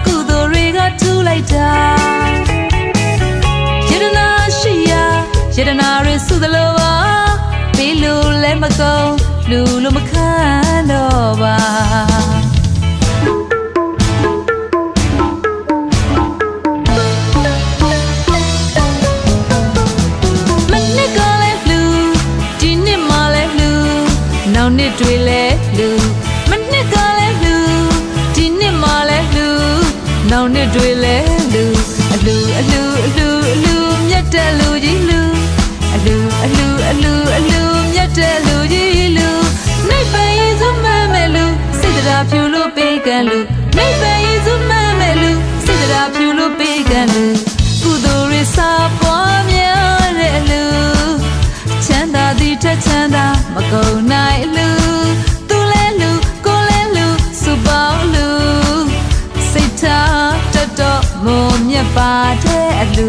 ကုသိုလ်တွေကထူလိုက်တာယတနာရှိရာယတနာတွေစုသလိုပါပြီးလို့လည်းမကုန်လူလို့မခံတော့ပါမနစ်ကလည်းလူဒီနှစ်မှလည်းလူနောက်နှစ်တွေလည်းလူမနစ်ကလည်းလူဒီနှစ်မှလည်းလူနောက်နှစ်တွေလည်းလူအလူအလူအလူအလူမြတ်တဲ့လူကြီးလူအလူအလူအလူအလူမြတ်တဲ့လူကြီးလူနိုင်ပရင်စုမမဲ့လူစိတ်တရားဖြူလို့ပေးကံလူနိုင်ပရင်စုမမဲ့လူစိတ်တရားဖြူလို့ပေးကံလူကုသိုလ်ရစာပွားများတဲ့လူချမ်းသာသည်ထက်ချမ်းသာမကုန်နိုင်လူသူလဲလူကိုလဲလူစုပေါင်းလူစိတ်ထားတတ်တော့မုံမြတ်ပါတဲ့အလူ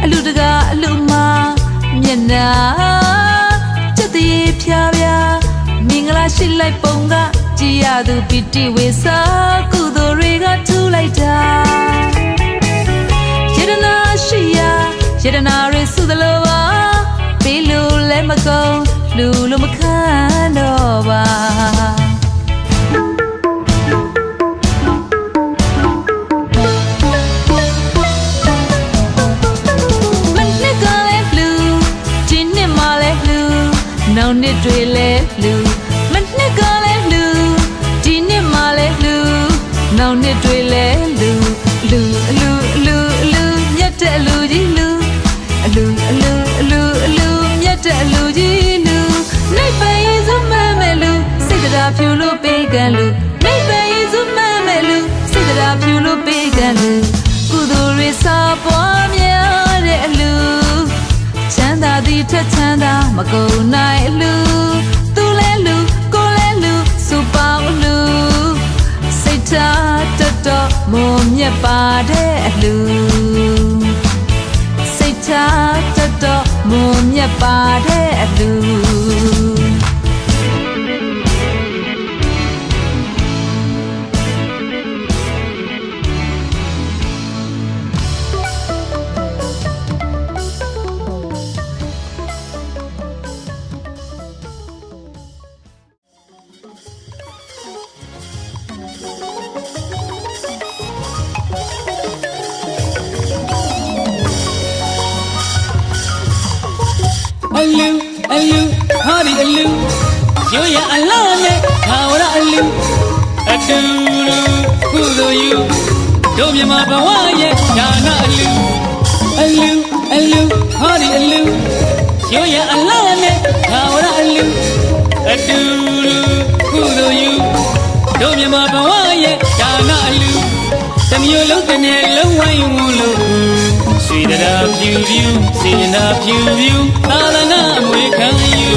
အလူတကအလူမမျက်နာချက်တည်းဖြာဖြာမင်္ဂလာရှိလိုက်ပုံကကြည်ရသူပီတိဝေစာကုသိုလ်တွေကထူလိုက်တာယတနာရှိရာယတနာတွေစုသလိုပါ မကုန်လူလိုမခံတော့ပါမနှစ်ကလည်းလူဒီနှစ်မှလည်းလူနောက်နှစ်တွေလည်းလူမနှစ်ကလည်းလူဒီနှစ်မှလည်းလူနောက်နှစ်တွေလည်းလူလူအလူအလူအလူမြတ်တဲ့အလူကြီးလူအလူအလူအလူအလူမြတ်တဲ့အလူကြီးလူနိုင်ပရင်စုမမဲ့လူစိတ်တရားဖြူလို့ပေးကံလူနိုင်ပရင်စုမမဲ့လူစိတ်တရားဖြူလို့ပေးကံလူကုသိုလ်တွေစာပွားများတဲ့အလူချမ်းသာသည်ထက်ချမ်းသာမကုန်နိုင်အလူသူလဲလူကိုလဲလူစူပေါင်းအလူစိတ်ထားတတော်မုံမြတ်ပါတဲ့အလူစိတ်ထားတတော်မုံမြတ်ပါတဲ့အလူအလူအလူဟာဒီအလူရိုးရအလားနဲ့ခါဝရအလူအတူလူကုသိုလ်ယူတို့မြမဘဝရဲ့ဒါနအလူအလူအလူဟာဒီအလူရိုးရအလားနဲ့ခါဝရအလူအတူလူကုသိုလ်ယူတို့မြမဘဝရဲ့ဒါနအလူတမျိုးလုံးတစ်နေ့လုံးဝိုင်းဝန်းလို့ဆွေတရားဖြူဖြူစေနာဖြူဖြူသာသနာအမွေခံယူ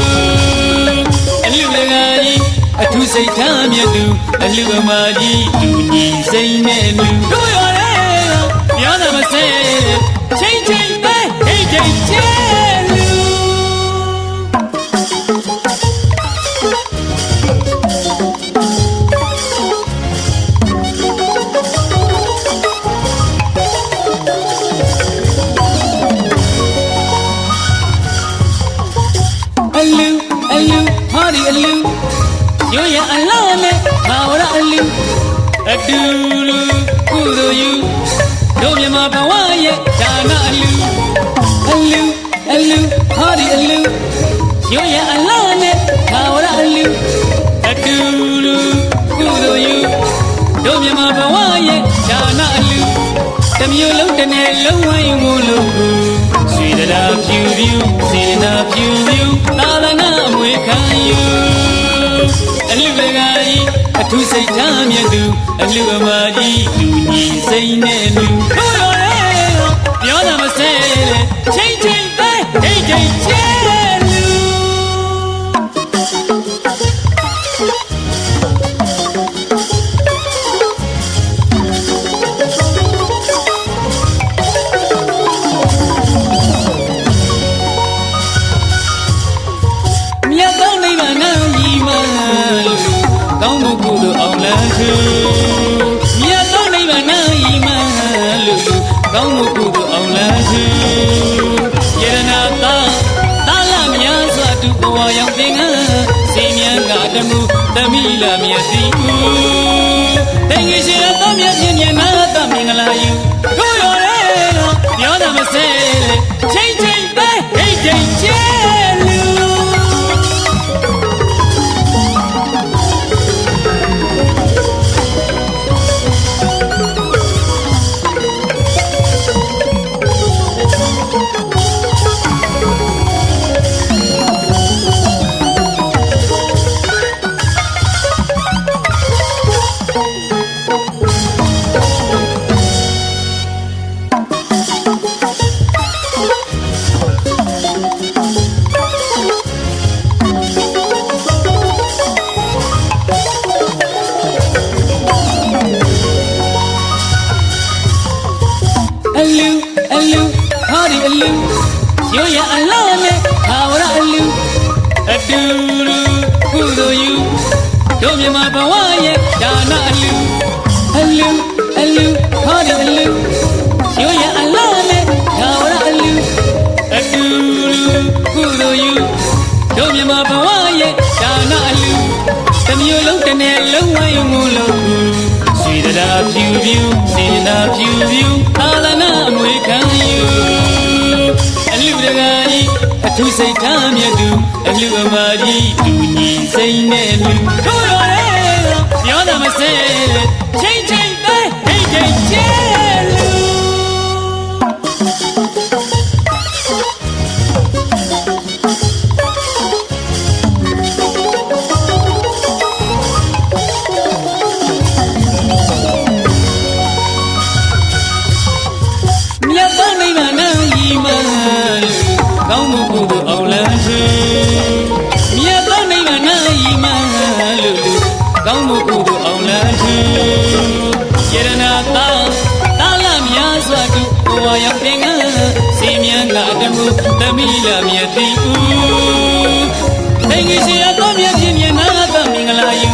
အလူလကားကြီးအထူးစိတ်ထားမြတ်သူအလူအမကြီးတူညီစိတ်နဲ့လူတို့ရတဲ့ပြောတာမစဲချိန်ချိန်ပဲဟိတ်ချိန်ချဲလူအလူဟာဒီအလူရိုးရအလားနဲ့ဘာဝရအလူအတူလူကုသိုလ်ယူတို့မြမဘဝရဲ့ဒါနအလူအလူအလူဟာဒီအလူရိုးရအလားနဲ့ဘာဝရအလူအတူလူကုသိုလ်ယူတို့မြမဘဝရဲ့ဒါနအလူတမျိုးလုံးတစ်နေ့လုံးဝိုင်းဝန်းလို့ဆွေတရားဖြူဖြူစေနာဖြူဖြူသာသနာအမွေခံယူအလူလကားကြီးအထူးစိတ်ထားမြတ်သူအလူအမကြီးတူညီစိတ်နဲ့လူတို့ရတဲ့ပြောတာမစဲချိန်ချိန်ပဲဟိတ်ချိန်ချဲလူကောင်းမှုကုသိုလ်အောင်လန်းသူမြတ်သောနိဗ္ဗာန်ဤမှလို့ကောင်းမှုကုသိုလ်အောင်လန်းသူယရနာသာလများစွာတူဘဝရောက်တဲ့ငါစေမြန်းကတမှုတမိလာမြတ်စီဦးတငယ်ရှိသောမြတ်ခြင်းမြတ်နာတမင်္ဂလာယူတို့ရတဲ့ပြောတာမစဲချိန်ချိန်ပဲဟိတ်ချိန်ချဲလူရိုးရအလားနဲ့ဘာဝရအလူအတူလူကုသိုလ်ယူတို့မြမဘဝရဲ့ဒါနအလူအလူအလူဟာဒီအလူရိုးရအလားနဲ့ဘာဝရအလူအတူလူကုသိုလ်ယူ နဲ့လုံးဝယုံမလို့ရွှေတရာဖြူဖြူစေနာဖြူဖြူအာလနာအမွေခံယူအလူတကာကြီးအထုစိတ်ထားမြတ်သူအလူအမာကြီးသူညီစိတ်နဲ့လူတို့ရတဲ့ပြောတာမစဲချိန်ချိန်ပဲဟိတ်ဟိတ်ကျဲလူကောင်းမှုကုသိုလ်အောင်လန်းချေမြတ်သောနိဗ္ဗာန်၌မှလို့ကောင်းမှုကုသိုလ်အောင်လန်းချေယရနာတာလများစွာတုဘဝရောက်တဲ့ငါစီမြန်းကတမှုသမိလာမြတ်တိဦးသင်္ကေရှိရသောမြတ်ခြင်းမြတ်နာသောမင်္ဂလာယူ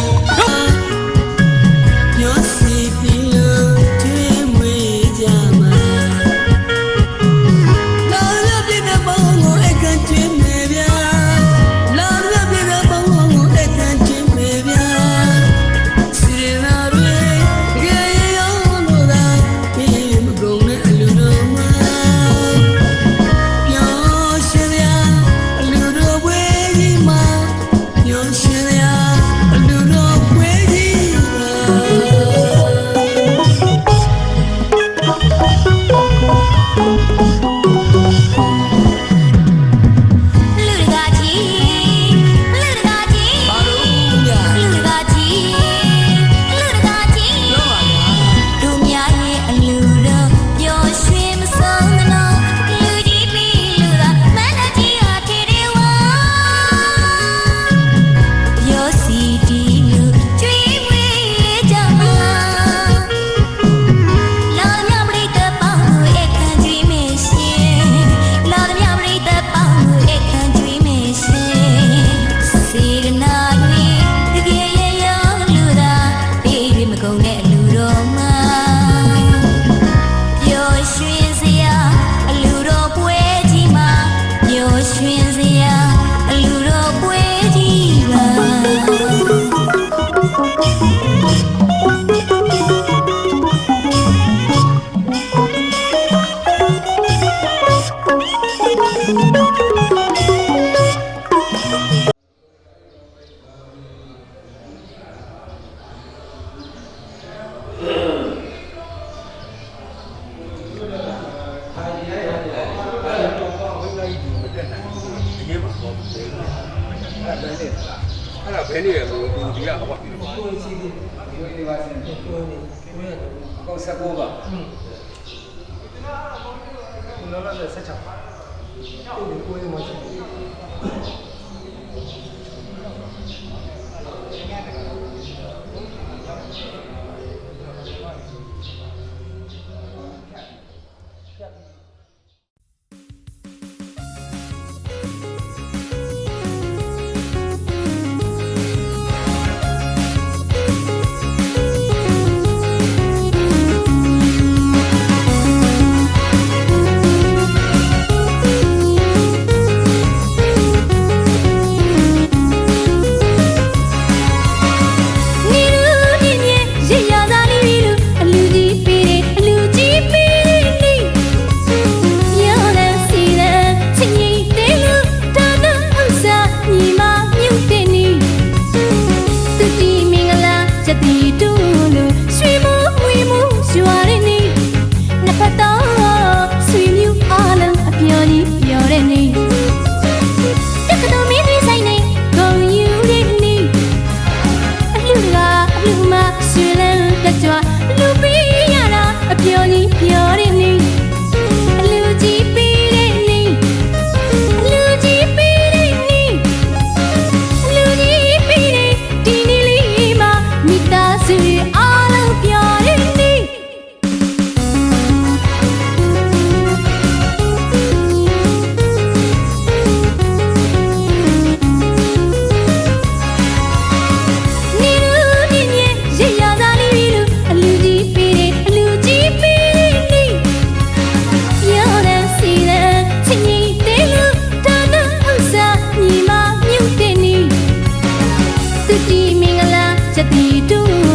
See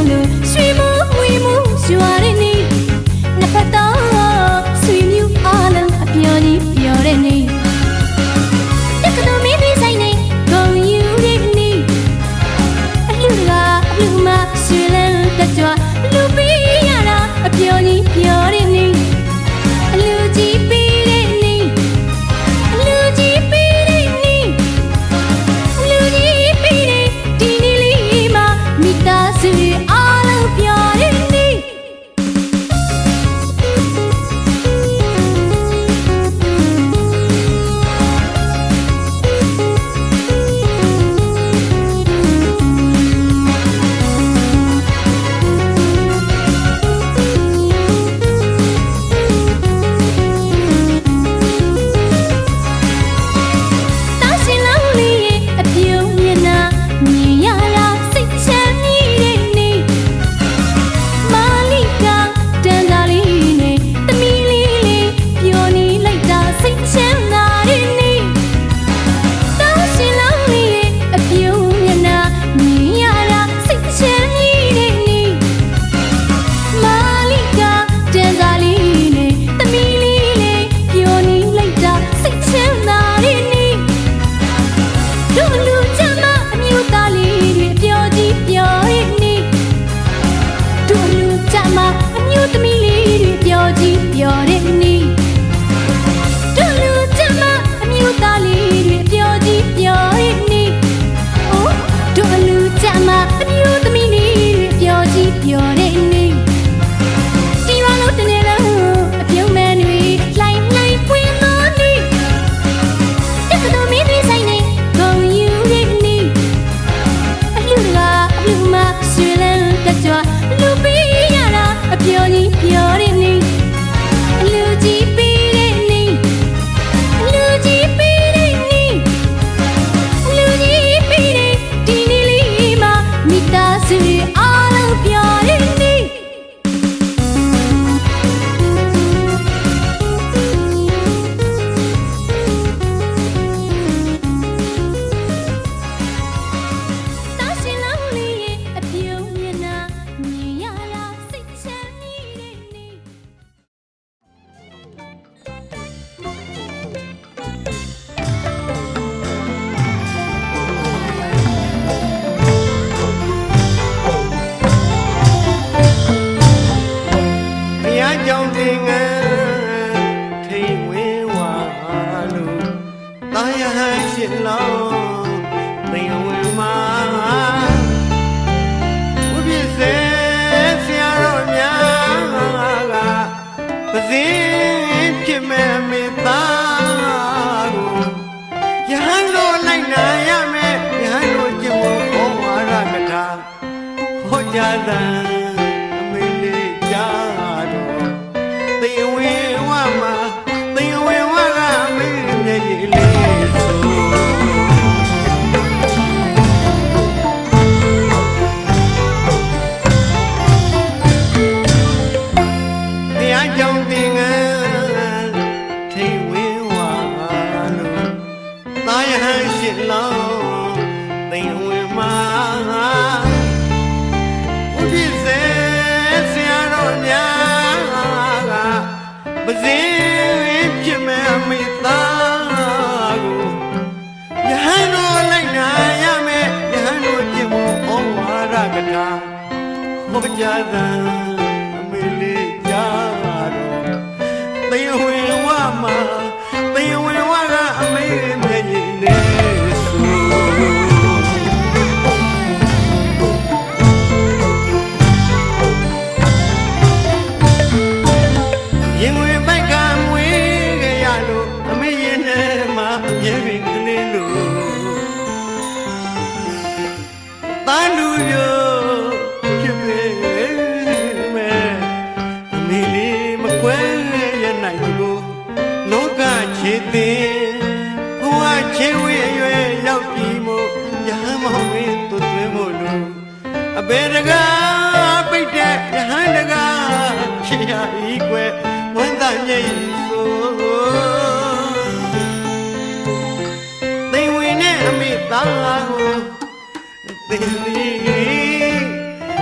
လို့ရွှေမိုးဝေမိုးရွာတဲ့နေ့နှစ်ဖက်တော့ဆွေမျိုးအားလုံးအပျော်ကြီးပျော်တဲ့နေ့တက္ကသိုလ်မင်းပြီးဆိုင်နေဂုံယူတဲ့နေ့အလှကအလှမရွှေလန်းတကြွလူပေးရတာအပျော်ကြီးပျော်တဲ့နေ့အလူကြီးပေးတဲ့နေ့အလူကြီးပေးတဲ့နေ့အလူကြီးပေးတဲ့ဒီနေ့လေးမှာမိသားစုအားလုံးပျော်တဲ့နေ့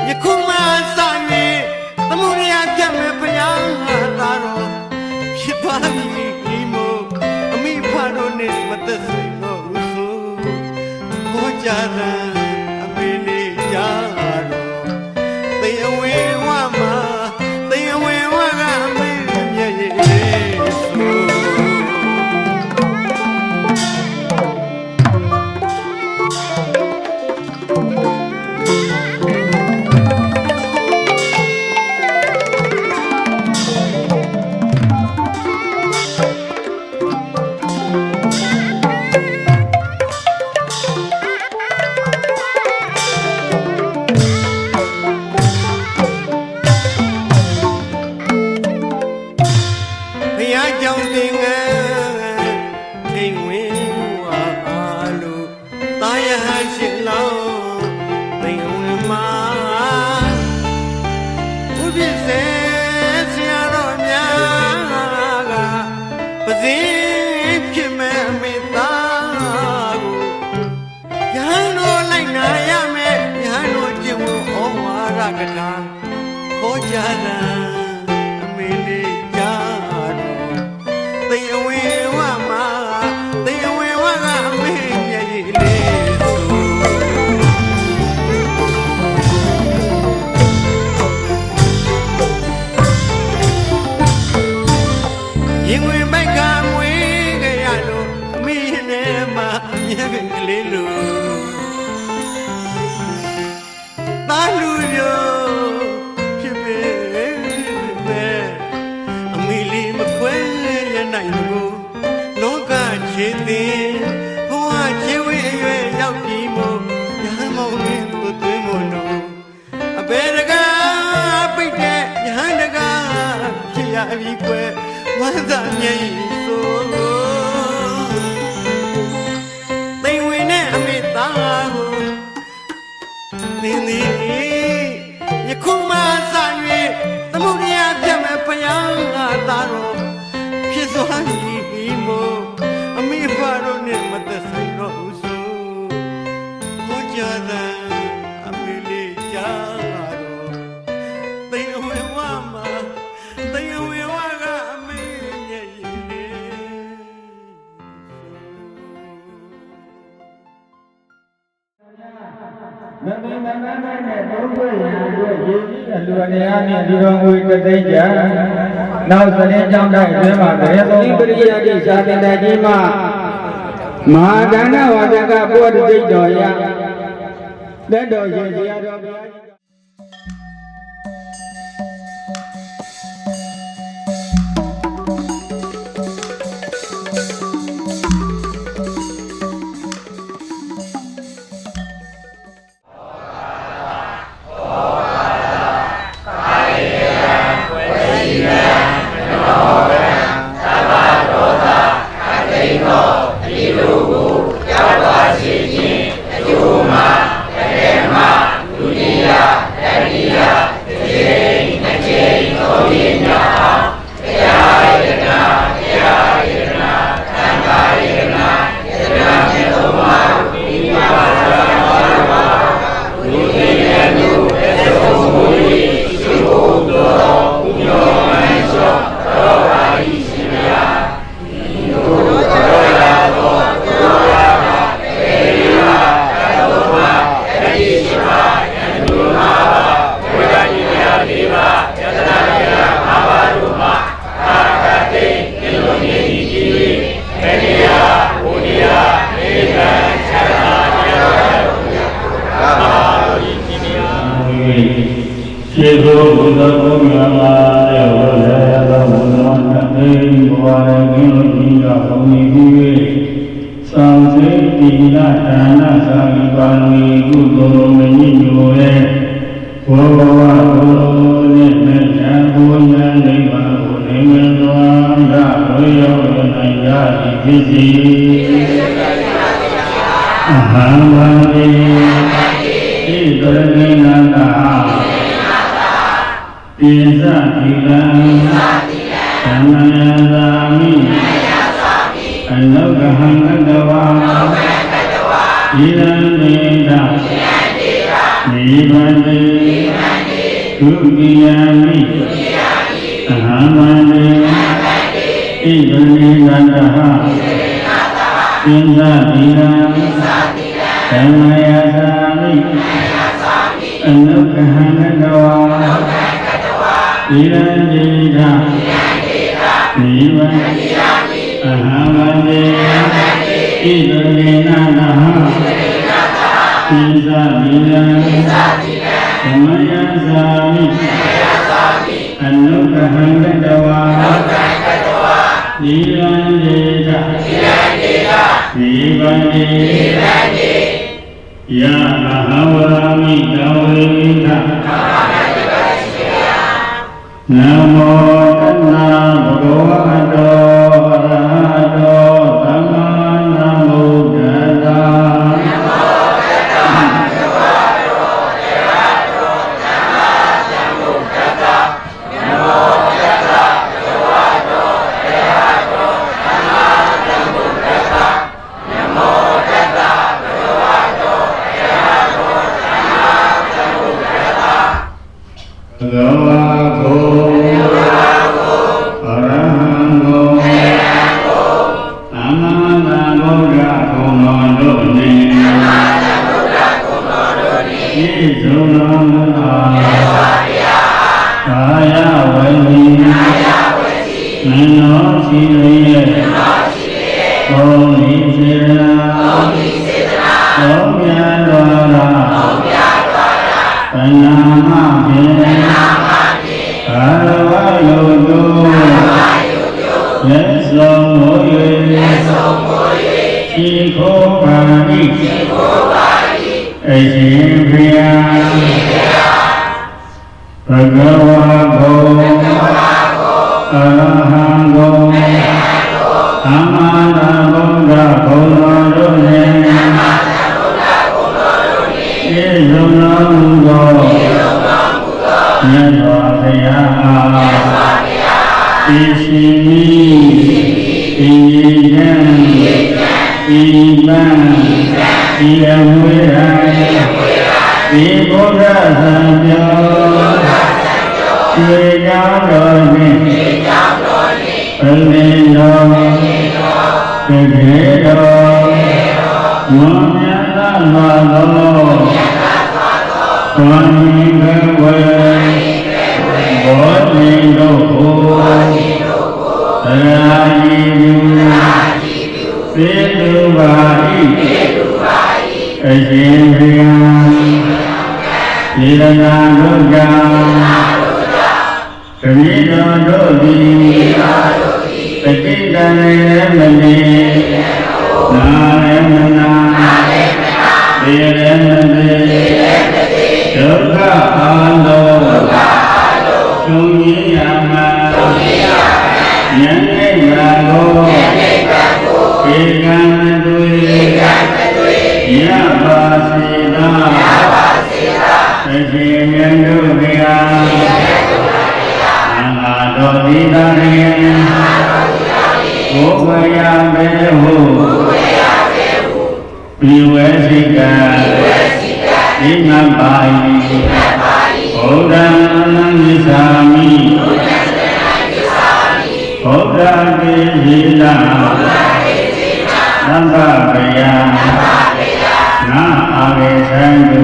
ယခု ကြတဲ့အမေလေးကြတော့သေဝေဝမှာသေဝေဝကအမေမျက်ရည်ဆို ဘုရားကြောင့်သင်္ကန်းထိန်ဝင်ဝါလို့တာယဟရှိလောင်းသင်္ကန်းဝင်မှာဥပ္ပစေဆရာတော်များကပဇင်းဖြစ်မဲ့အမေသားကိုယဟန်တော်လိုက်နာရမယ်ယဟန်တော်ကျင့်ဝတ်ဩဝါဒကထာခေါ်ကြတာအမေလေးကြာသေဝေဝမှာသေဝေဝကအမေမျက်ရည်လေးဆိုရင်ဝင်မိုက်ကမွေးကြရလို့အမေနဲ့မှမျက်ကလေးလို့တာလူရောဖြစ်ပေအမေလေးမခွဲရနိုင်ဘူးလောကခြေသည်ဘဝခြေဝေးအရွယ်ရောက်ပြီမို့ရဟန်းမောင်လေးသူသွင်းမို့လို့အဘေတကားပိတ်တဲ့ရဟန်းတကားဖြစ်ရပြီကွယ်ဝမ်းသာမြည်ဆိုသိဝင်နဲ့အမေသားကိုသင်သည်ယခုမှစ၍သမုဒ္ဒရာပြတ်မဲ့ဖယားသားတော်ဖြစ်သွားပြီမို့အမိဖာတို့နဲ့မသက်ဆိုင်တော့ဘူးဆိုဘုရားသာအမေလေးကြာတော့သေဝေဝမှာသေဝေဝကအမေရဲ့ရည်လေးမမမမနဲ့သုံးခွင့်ရအတွက်ရည်ကြီးအလူအနေအားဖြင့်ဒီတော်ငွေတစ်သိန်းကျန်နောက်စနေကြောင်းတိုင်းအတွင်းမှာတရေသုံးပရိယာတိရှားတင်တဲ့ကြီးမှာမဟာဒါနဝါဒကပို့တိတ်တော်ရလက်တော်ရှင်ဆရာတော်ဘုရားကြီးကျေးဇူးဘုရားဘုရားမှာရောလည်းသောဘုရားနဲ့ဘဝရဲ့ကင်းလို့ဤကဘုံဤကူ၍စောင့်စိတ်တိလဒါနသာဝိပါဏီကုသိုလ်မညိညိုရဲ့ဘောဘဝဘုနဲ့မြတ်ချမ်းဘုရားနိဗ္ဗာန်ကိုနေမြတ်စွာရဝေရောက်နိုင်ကြသည်ဖြစ်စေအဟံဝန္တိဣတရေနန္တာပိစတိလံသမယသာမိအနုကဟံကတဝါဣရံဒေတာနိဗ္ဗာန်တိဒုတိယမိအဟံဝန္တိဣတရေနန္တာပိစတိလံသ မယသာမိအနုကဟံကတဝါဣရံဒေတာနိဗ္ဗာန်အဟံဝန္တေဣတရေနနာဟသီဇာမိနံသမယသာမိအနုကဟံကတဝါဣရံဒေတာနိဗ္ဗာန်ယအဟံဝရမိတဝေနနမောတဏ္ဍဘဂဝတောအရဟတောသမ္မာသမ္ဗုဒ္ဓတ္တနမောတတ္တဘဂဝတောအရဟတောသမ္မာသမ္ဗုဒ္ဓတ္တနမောတတ္တဘဂဝတောအရဟတောသမ္မာသမ္ဗုဒ္ဓတ္တနမောတတ္တဘဂဝတောအရဟတောသမ္မာသမ္ဗုဒ္ဓတ္တဘဂဝါကိုဇုံနာကာယဝေဟိမနောစီရိယေဘောဓိစေတနာဘောမြတ်တော်ရာပဏာမဖြင့်ကာလဝလောတုယေသောမောယေရှိခိုးပါ၏အရှင်ဘုရားဘဂဝါဘောအရဟံဘောသမ္မာသမ္ဗုဒ္ဓဘုံတော်တို့နှင့်ဧဇုံတော်မူသောမြတ်စွာဘုရားဤရှင်ဤဤဉာဏ်ဤပန်းဤအဝေယဤဘုရားသံဃာသေကြောင်းတော်နှင့်ပရိတော်တကေတော်မွန်မြတ်သောဘဝံဘဝေဘောဓိတို့ကိုရာယီပြုသေတုပါ၏အရှင်ဘုရားဒီရဏတို့ကြောင့်တပည့်တော်တို့သည်ပฏิတန်လည်းမနေနာလည်းမနာသေလည်းမသေဒုက္ခအာလောသုံးရရမယံနိဗ္ဗာန်ကိုဧကံမသွေယပါစေသာအရှင်မြတ်တို့ဘုရားအနာတော်ဒီသာရေဘုရားဘေဟုပိဝေစိကံဣမပါယိဘုဒ္ဓံနံသစ္စာမိဘုဒ္ဓတိဟိတသံဃဗယနာအာဝေသံတု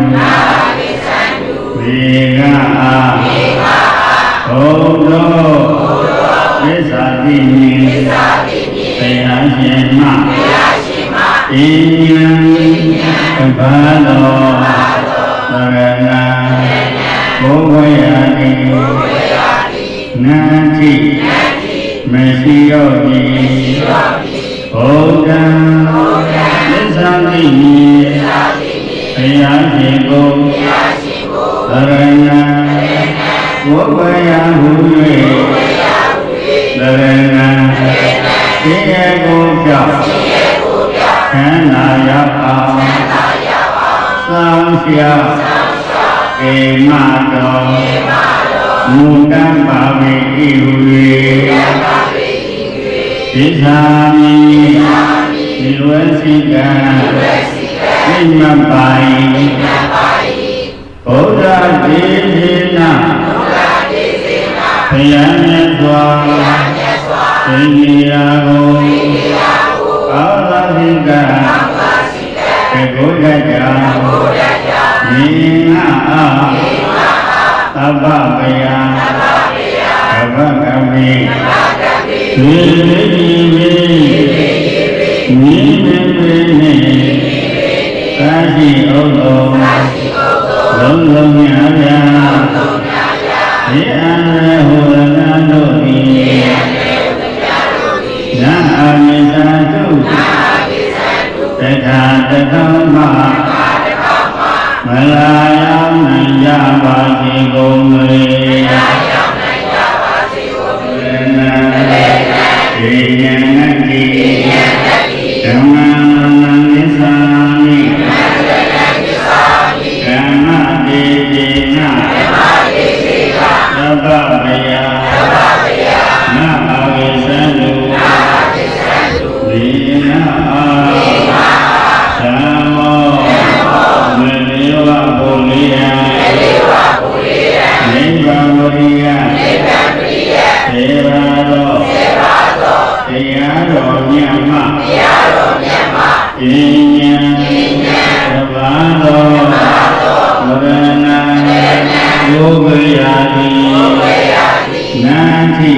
ဝေကအာဘုဒ္ဓသစ္စာတိနိဘယရှင်မဣယံဘာလောသရဏဘုဝေယတိနာတိမရှိရောတိဘုဒ္ဓံသစ္စာတိနိဘုရားရှင်ကိုသရဏဘုဝေယဟု၍သရဏသိရကိုကြောင့်ခန္ဓာရပါသံဃာဧမတော်မူတံပါဝေဤဟု၍သစ္စာမိနိဝေစိကံဣမပါယိဘုရားဒေသေနဘုရားမြတ်စွာသင်္ကြန်ကိုအာလသိကတက ကိုရကြညီငါအားသဗ္ဗဗယသဗ္ဗကမိဒီညီမေမေနေသာရှိဩသောလုံးလုံးများများဒီအန္တရာဟောရဏတို့သည်နာအာမိသာတုတထာတထောမမလာရောက်နိုင်ကြပါစေကုန်လေဒီဉာဏ်တိဓမ္မသစ္စာမိဓမ္မတိတိနာသဗ္ဗဗယနာအဝိသန္တုဒီနာသမ္မောမေနိဝဗုလိယနိဗ္ဗာန်ဝရိယသေဘာသောတရားတော်မြတ်မှပညာသဘာသောဝရဏယုဂယာတိနာတိ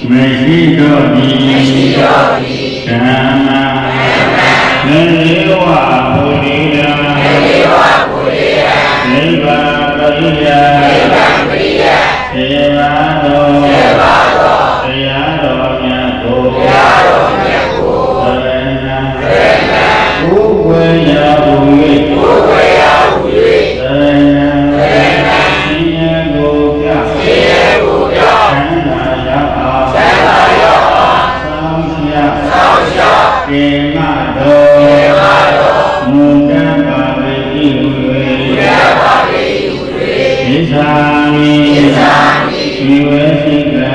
မရှိတော်သည်ဓမ္မနေဝဗုဒိယနိဗ္ဗာန်ပရိယသေဘာသောတရားတော်မြတ်ကိုသရဏဥဝေယဝုယသရဏသိယကိုပြသန္တာယအောင်သောင်းရှာကေမတော်မူတံပါပေတိဝေဣဇာမိဒီဝေစိကံ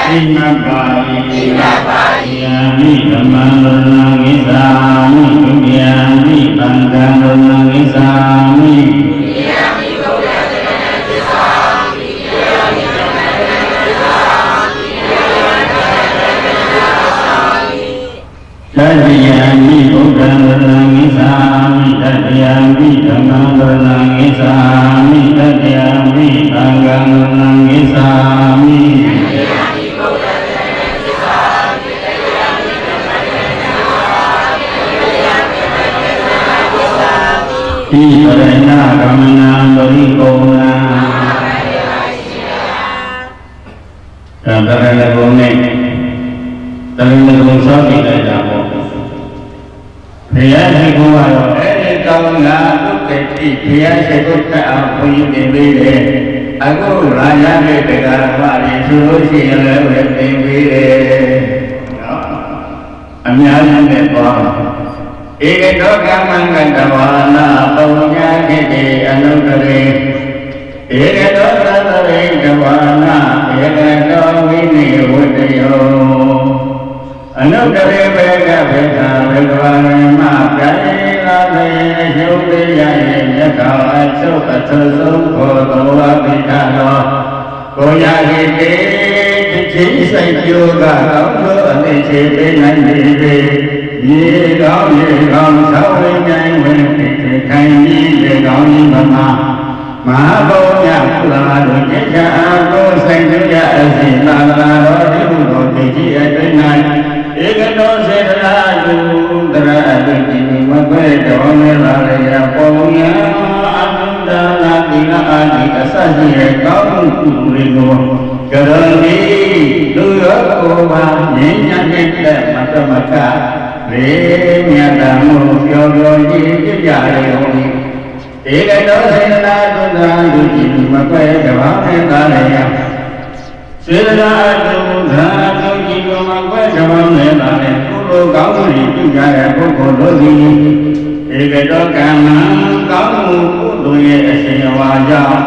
ဣမပါယယံမိဓမ္မံရဏံဣဇာမိဒုတိယံမိသံဃံရဏံဣဇာမိတတိယံမိဘုဒ္ဓံရဏံဣဇာမိတတိယံမိဓမ္မံရဏံဣဇာမိတတိယံမိသံဃံရဏံဣဇာမိဣပရဏကမနံပရိကုဏံတရဏဂုံနဲ့တရဏဂုံဆောက်တည်လိုက်တာပေါ့ဘုရားရှိခိုးကတော့အဲဒီကောင်းလာဒုက္ခတိဘုရားရှိခိုးတတ်အောင်ဘုန်းကြီးတင်ပေးတယ်အခုရာဇတဲ့တရားဓမ္မတွေဆိုလို့ရှိရင်လည်းတင်ပေးတယ်နော်အများကြီးနဲ့ပေါ့ဧကတောကမံကတဝါနာပုံညာကိတိအနုတရေဧကတောသတ္တရေတဝါနာဧကတောဝိနိဝတ္တယောအနုတရေဘေကဘေသာဘေကဝါရမပြိလာလေရှုပိယယေမြတ်တော်အချုပ်အထုဆုံးခေါ်တော်ဝပိဋကတော်ကိုရာကိတိချင်းစိတ်ကြိုးကကောင်းသောအသိချေပေးနိုင်ပြီရေကောင်းရေကောင်းသောဝိညာဉ်ဝင်ဖြစ်ခိုင်ကြီးရေကောင်းကြီးမမမဟာဘုရားကုလာတို့จิตအားကိုဆိုင်ကြရအစီသာလာတော်ဒီဟုသောသိကြီးအတွင်း၌ဧကတောစေတရာယုတရာအတိတိမကွဲတော်နေလာရပုံညာအနုဒါနာတိနာအာဒီအစရှိရကောင်းမှုတွေကိုကရဏီလူရောကိုပါဉာဏ်ဉာဏ်နဲ့မတမကလေမြတ်တာမှုပြောပြောကြီးပြကြရအောင်ဧကတောစေတနာသုတ္တံဒုတိမကွဲတဘာနဲ့သာရယစေတနာသုသာသုတိမကွဲတဘာနဲ့သာရကုလိုကောင်းမှုပြုကြတဲ့ပုဂ္ဂိုလ်တို့သည်ဧကတောကမ္မံကောင်းမှုကုသိုလ်ရဲ့အရှင်ဝါကြောင့်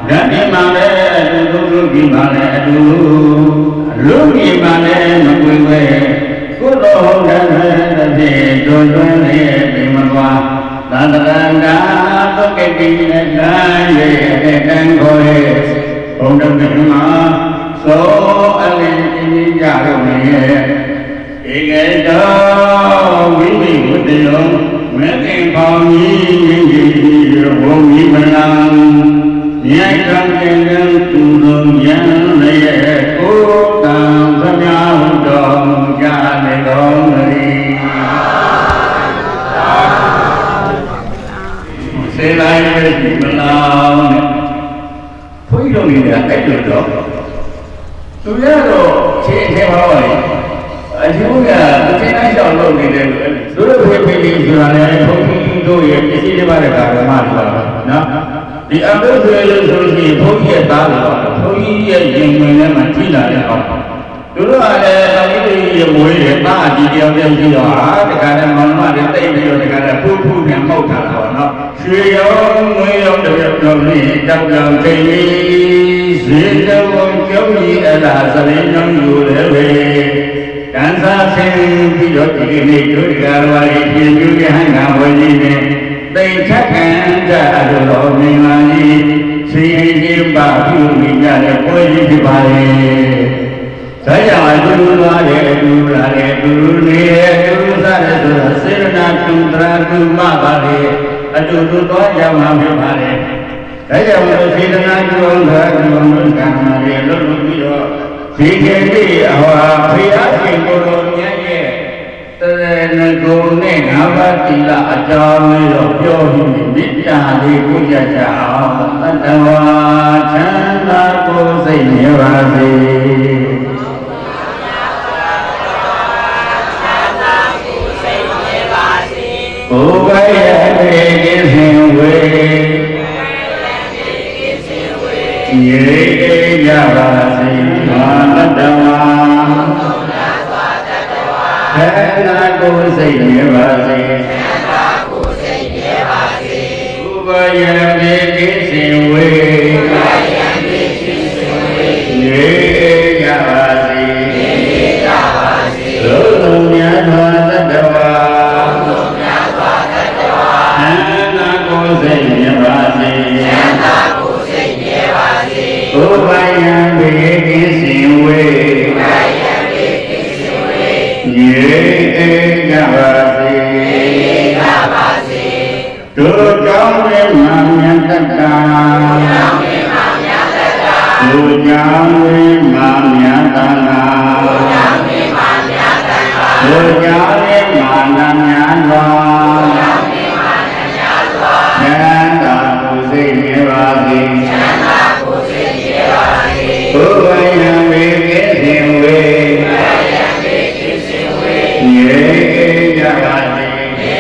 လက်ဒီမှာလည်းအတူတူလူကြီးမှာလည်းအတူလူကြီးမှာလည်းမကွဲကွဲကုသိုလ်ဟုတ်တဲ့တဲ့တွင်တွင်လေးဒီမှာကွာသန္တရန္တာသုကိတိနဲ့တိုင်းရဲ့တန်ကိုရဲ့ဘုံတော်မြတ်မှာသောအလင်းကြီးကြတော့နေဧကေတောဝိဝိဝတ္တယောမ ခြင်းသူတို့ယံရဲ့ကိုယ်တံသမျှတော်မူကြလေတော်မူစေလိုက်ပြီမလားနဲ့ဘုန်းကြီးတို့နေတယ်အဲ့လိုတော့သူရတော့ချင်းထဲပါပါလေအကျိုးကတစ်ချိန်တိုင်းရှောင်လုပ်နေတယ်တို့တို့ဖေးဖေးလေးဆိုတာလည်းဘုန်းကြီးတို့ရဲ့ပစ္စည်းတွေပါတဲ့ကာရမတွေပါနော်ဒီအဘိဓိလို့ဆိုရင်ဘုန်းကြီးရဲ့သားတွေပါဘုန်းကြီးရဲ့ရင်ဝင်ထဲမှာထိလာတဲ့အောင်တို့တို့ကလည်းအမိတွေရမွေးရဲ့သားအကြီးတယောက်တည်းရှိတော့ဟာတခါတည်းမောင်မတွေတိတ်ပြီးတော့တခါတည်းဖူးဖူးနဲ့မောက်တာတော့နော်ရွှေရောငွေရောတပြက်တော့လေးတောက်တောင်ချိန်လေးဇေတဝန်ကျောင်းကြီးအလားစလင်းကြောင့်ယူတယ်ပဲကံစားဆင်းပြီးတော့ဒီနေ့တို့ကဝါရီပြည့်ပြည့်ဟန်ကဝယ်ကြီးနဲ့တိတ်ထက်ခံကြတော်မင်္ဂလာကြီးစီရင်ပါပြုမိကြတဲ့ပွဲကြီးဖြစ်ပါလေ။ဒါကြောင့်အတူလာတဲ့အတူလာတဲ့အတူနေတဲ့အတူစားတဲ့ဆိုတာစေရနာတုတရာတုမပါလေအတူတူတော့ကြမှာဖြစ်ပါလေ။ဒါကြောင့်စေရနာတုံသာတုံကံမှာလေလို့ပြီးတော့ဒီကနေ့အဟောဖေရရှင်ကိုယ်တော်မြတ်ရဲ့တရဏဂုံနဲ့ငါးပါးတိလအကြောင်းလေးတော့ပြောပြီးမေတ္တာလေးကိုရကြအောင်တတဝါချမ်းသာကိုယ်စိတ်မြဲပါစေဘုရားရဲ့ပြေကင်းစင်ဝေရေကြပါစေမာတတဝါဆန္ဒကိုယ်စိတ်မြဲပါစေဆန္ဒကိုယ်စိတ်မြဲပါစေဥပယံပြေကင်းစင်ဝေဥပယံပြေကင်းစင်ဝေရေကြပါစေရေကြပါစေသုလုံးမြတ်စွာတတဝါသုလုံးမြတ်စွာတတဝါဆန္ဒကိုယ်စိတ်မြဲပါစေဆန္ဒကိုယ်စိတ်မြဲပါစေဥပယံပြေကင်းစင်ဝေဥပယံပြေကင်းစင်ဝေရေကြပါစေကြပါစေတို့ကြောင့်လည်းမမြတ်တတာတို့ကြောင့်လည်းမမြတ်တနာတို့ကြောင့်လည်းမနမြတ်စွာချမ်းသာကိုယ်စိတ်မြဲပါစေချမ်းသာကိုယ်စိတ်မြဲပါစေဘုရားယံဝေကင်းစင်ဝေရေကြပါစေရေ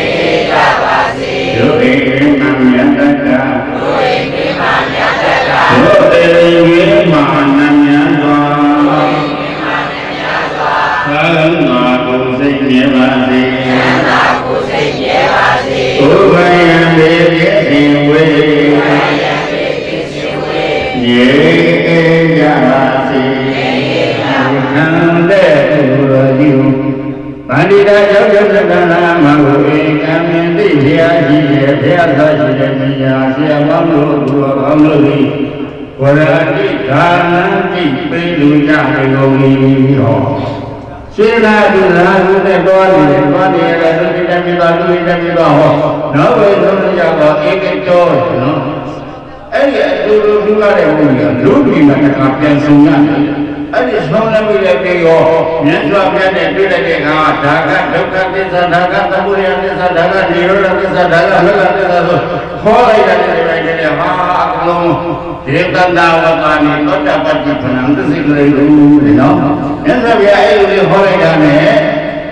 ကြပါစေဒုဣမေမမြတ်တတာဒုဣမေမမြတ်တတာဒုဣမေမနမြတ်စွာဒုဣမေမနမြတ်စွာသံဃာကိုယ်စိတ်မြဲပါစေသံဃာကိုယ်စိတ်မြဲပါစေဘုရားယံပေပြည့်စင်ဝေဘုရားယံပေပြည့်စင်ဝေရေကြပါစေရေကြပါစေခံတဲ့သူတော်ကြီးဗန္ဒီတာရောက်ရောက်သက္ကနာမဟုတ်ေကံမြင်သိဘုရားရှိတယ်ဘုရားသာရှိတယ်မြညာဆရာမောင်တို့ဘုရားကောင်းတို့သည်ဝရတိဒါနတိပိလူကြပေကုန်၏ဟောစေနာဒုရာဟုနဲ့တော်တယ်တော်တယ်လည်းသုတိတမိတော်လူတမိတော်ဟောနောက်ဝေသုံးကြတော့ဧကတောနော်အဲ့ဒီအတူတူပြုရတဲ့ဘုရားလူကြီးမှာတစ်ခါပြန်ဆောင်ရတယ်အဲ့ဒီဆုံးလည်းပြီးလည်းပြီးရောမြတ်စွာဘုရားနဲ့တွေ့လိုက်တဲ့အခါဒါကဒုက္ခသစ္စာဒါကသမုဒယသစ္စာဒါကនិရောဓသစ္စာဒါကအလကသစ္စာဆိုခေါ်လိုက်တဲ့လိုက်တဲ့ဟာအကလုံးဒေသနာဝကာနိသောတပတ္တိဖဏံသစိကလေးလို့နော်မြတ်စွာဘုရားအဲ့လိုလေးခေါ်လိုက်တာနဲ့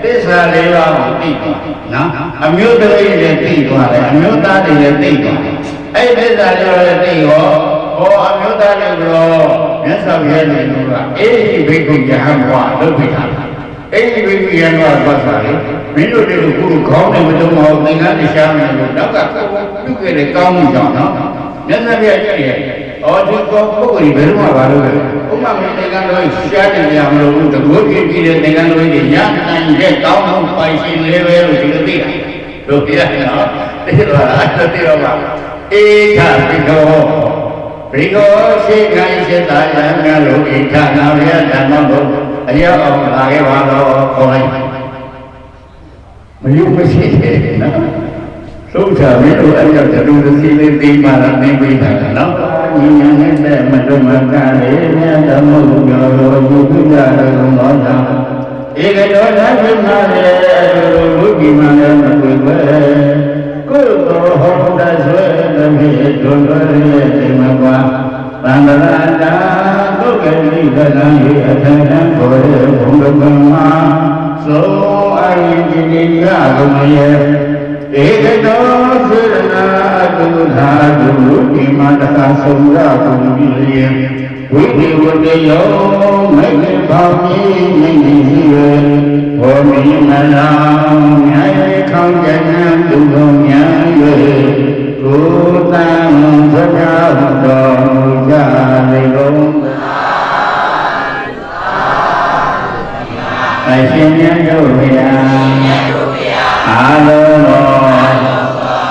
သစ္စာလေးပါးကိုသိတယ်နော်အမျိုးသမီးတွေသိသွားတယ်အမျိုးသားတွေလည်းသိသွားတယ်အဲ့ဒီသစ္စာလေးပါးလည်းသိရောဟောအမျိုးသားတွေတော့မြတ်စွာဘုရားလည်းကအေးဘိက္ခုယဟံဘဝလုပ်ပြတာအေးဘိက္ခုယဟံဘဝသွားစားလေမင်းတို့တို့ခုခေါင်းနဲ့မတုံးအောင်သင်္ကန်းတရားမယ်လို့နောက်ကပြုခဲ့တဲ့ကောင်းမှုကြောင့်နော်မြတ်စွာဘုရားကြည့်ရဲ့အော်ဒီကောပုဂ္ဂိုလ်ကြီးဘယ်တော့မှပါလို့လဲဥပမာသင်္ကန်းတော်ရှားတယ်ကြမလို့တကူပြည့်ပြည့်တဲ့သင်္ကန်းတော်ကြီးညတိုင်းတဲ့ကောင်းမှုပိုင်ရှင်လေးပဲလို့ဒီလိုသိတာတို့ပြရနော်သိတော့လားသိတော့ပါအေထပိကောဘိကောရှိခိုင်းရှိတာယံငါတို့ဣဋ္ဌနာဘုရားဓမ္မဘုအရောက်အောင်လာခဲ့ပါတော့ခေါ်လိုက်မယုံမရှိသေးနော် သုထမင်းတို့အကြောင်းတူတစီလေးသိမှလာနေပြီတာနော်ဉာဏ်နဲ့တဲ့မတုမကလေးမြတ်သမုဒ္ဒောဘုရားတော်မောတာဧကတော်သာဝိမာရေဘုရားမန္တမကွယ်ပဲကိုယ်တော်ဟောတာဆွဲသမီးတို့ရဲ့ဒီမှာပါသံဃာတာဒုက္ခနိဒနာယေအထံဘောရေဘုံကမ္မာသောအယိတိနိယဂမယေဧကတောသေရနာတုသာတုဒီမတသသုံးရဘုံပိယေဝိတိဝတယောမေမေဘာမိမိမိယေဘောမိမနာမြဲခေါင်းကျမ်းသူတော်များယေကိုယ်တန်သစ္စာတော်မူကြလေကုန်အရှင်မြတ်တို့ဘုရားအာလော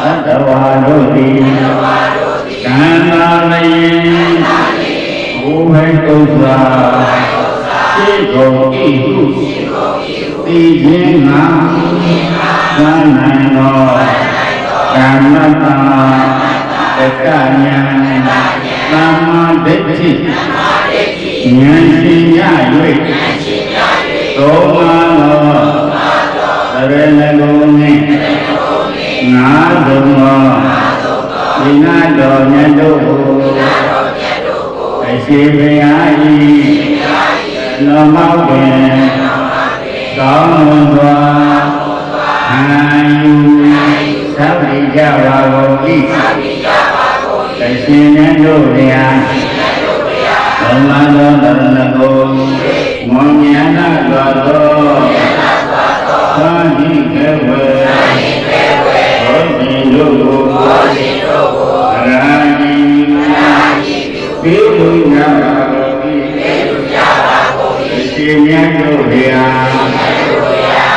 သတ္တဝါတို့သည်ကံနာလျင်ဘုဟိတုစ္စာရှိကုန်ဤဟုသိခြင်းငါသံနိုင်သောကမ္မတာတက္ကညာသမ္မာဒိဋ္ဌိဉာဏ်ရှင်ရ၍သောမာသောသရဏဂုံနှင့်ငါးသုံးသောဒီနာတော်မြတ်တို့ကိုအရှိဘုရား၏လောမောက်ပင်ကောင်းမွန်စွာခံယူသဗ္ဗိကြပါကုန်၏အရှင်မြတ်တို့ဘုရားသောမာသောသရဏဂုံမွန်မြတ်သောသာဟိကေဝေဘောဇင်တို့ကိုအရာကြီးပြေလူကြပါကုန်၏အရှင်မြတ်တို့ဘုရား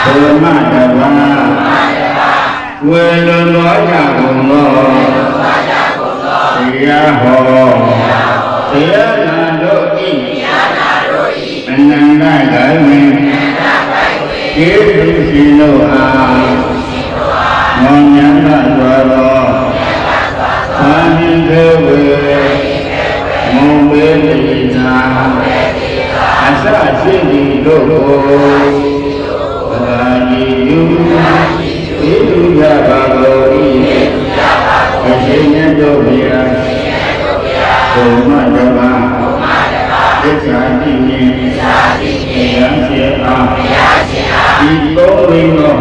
ဘုမတဘာဝေလွန်တော်ကြကုန်သောတရားဟောတရားနာတို့၏အနန္တဂိုင်းဝင်ကျေးဇူးရှင်တို့အားမောင်မြတ်စွာသောသာဟိကေဝေမုံပေတိနာအစရှိတိတို့ကိုသာယိယုသိလူကြပါကုန်၏အရှင်မြတ်တို့ဘုရားဘုမတဘာသစ္စာတိနှင့်ဘုရားရှင်အားဒီသုံးဝိသော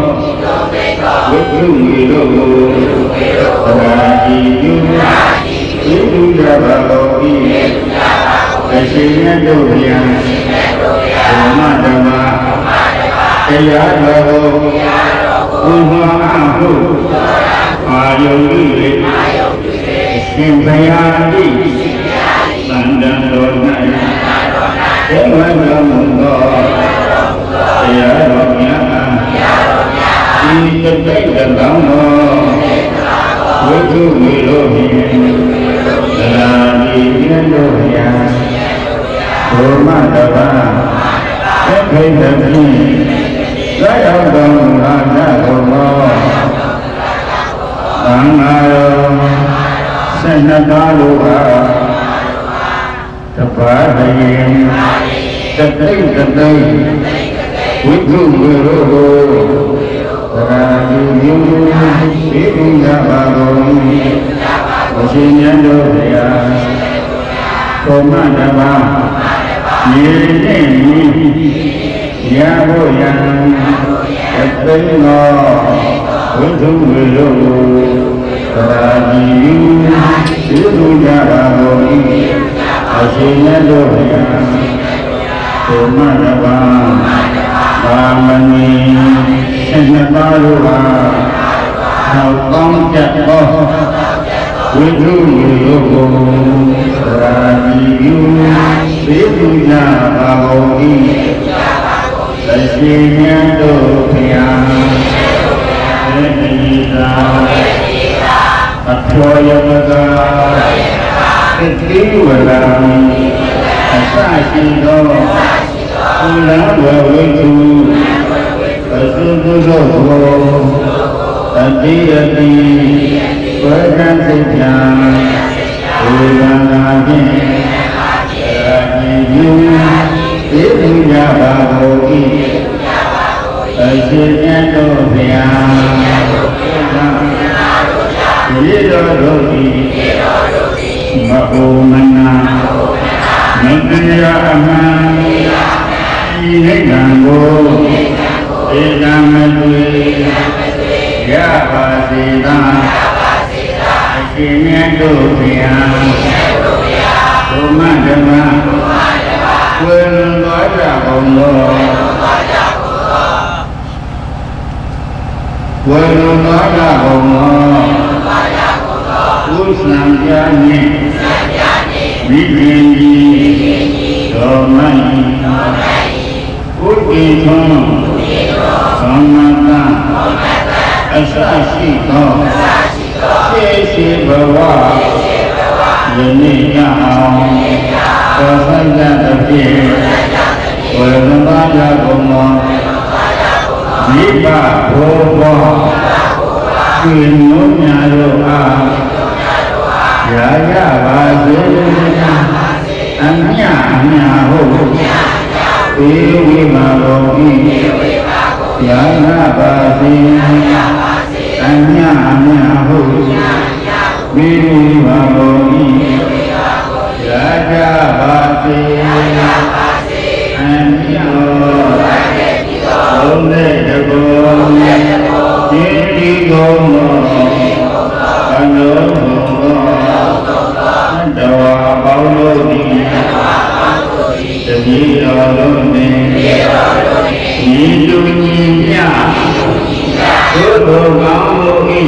ဝိသုဝေတို့ကိုသာယိယုသိလူကြပါကုန်၏အရှင်မြတ်တို့ဘုရားဘုမတဘာတရားတော်ကိုဘုရားအမှုအာယုန်၏အရှင်ဘုရား၏သံဃာတော်၌ဘုရားတော်မူသောတရားတော်များဒီတိတ်တကောင်းသောဝိသုဝေတို့ဖြင့်သရာတိမြတ်တို့ဘုရားဘုမတဘာသက္ခိတဖြင့်သာရောက်တော်မူလာကြကုန်သောသံဃာတော်ဆက်နှစ်ပါးတို့အားတပါးတည်းတသိတသိဝိသုဝေတို့ကိုသရာတိမြတ်ပြေပင်ကြပါကုန်အရှင်မြတ်တို့ဘုရားဘုမတဘာမြေနဲ့မြေရာဖို့ရန်အသိသောဝိသုဝေတို့ကိုသရာတိပြေပင်ကြပါကုန်အရှင်မြတ်တို့ဘုရားဘုမတဘာသာမဏေဆက်နှစ်ပါးတို့ဟာထောက်ကောင်းကြသောဝိသုဝေတို့ကိုရာတိယူသေသူကြပါကုန်၏အရှင်မြတ်တို့ဘုရားသေတိသာအထောယမကာသတိဝလာအစရှိသောကုလဝဝိတုအသုတုတို့ကိုသ တိယတိဝေဒံစိတ်ဖြံဝေဒနာဖြင့်ရာဇိပြုသိသိကြပါကုန်၏အရှင်မြတ်တို့ဘုရားရေတော်တို့သည်မဟုမနာမတရားအမှန်ဤနိဗ္ဗာန်ကိုဧကမတွေ့ရပါစေသာအရှင်မြတ်တို့ဘုရားဘုမဓမ္မဝေလွန်သွားကြကုန်သောဝေလွန်သွားကြကုန်သောဥစ္စံပြာနှင့်မိခင်ကြီးတော်မကြီးဥဒိထုံးသမ္မာတအစရှိသောရှေးဘဝယနေ့ကအောင်သောဆန္ဒတဖြင့်ဝေဒနာကြကုန်သောမိဘဘိုးဘောရှင်တို့များတို့အားရာရပါစေအမြအမြဟုတ်ေဝိမာဘောဤရာရပါစေအမြအမြဟုတ်ေဝိမာဘောဤရာကြပါစေအမြလုံးတဲ့တဘောဒီဒီကောအလုံးတဝါပေါင်းလို့ဒီတတိတော်လုံးနေညီလူညီမြသို့တော်ကောင်းလို့ဤ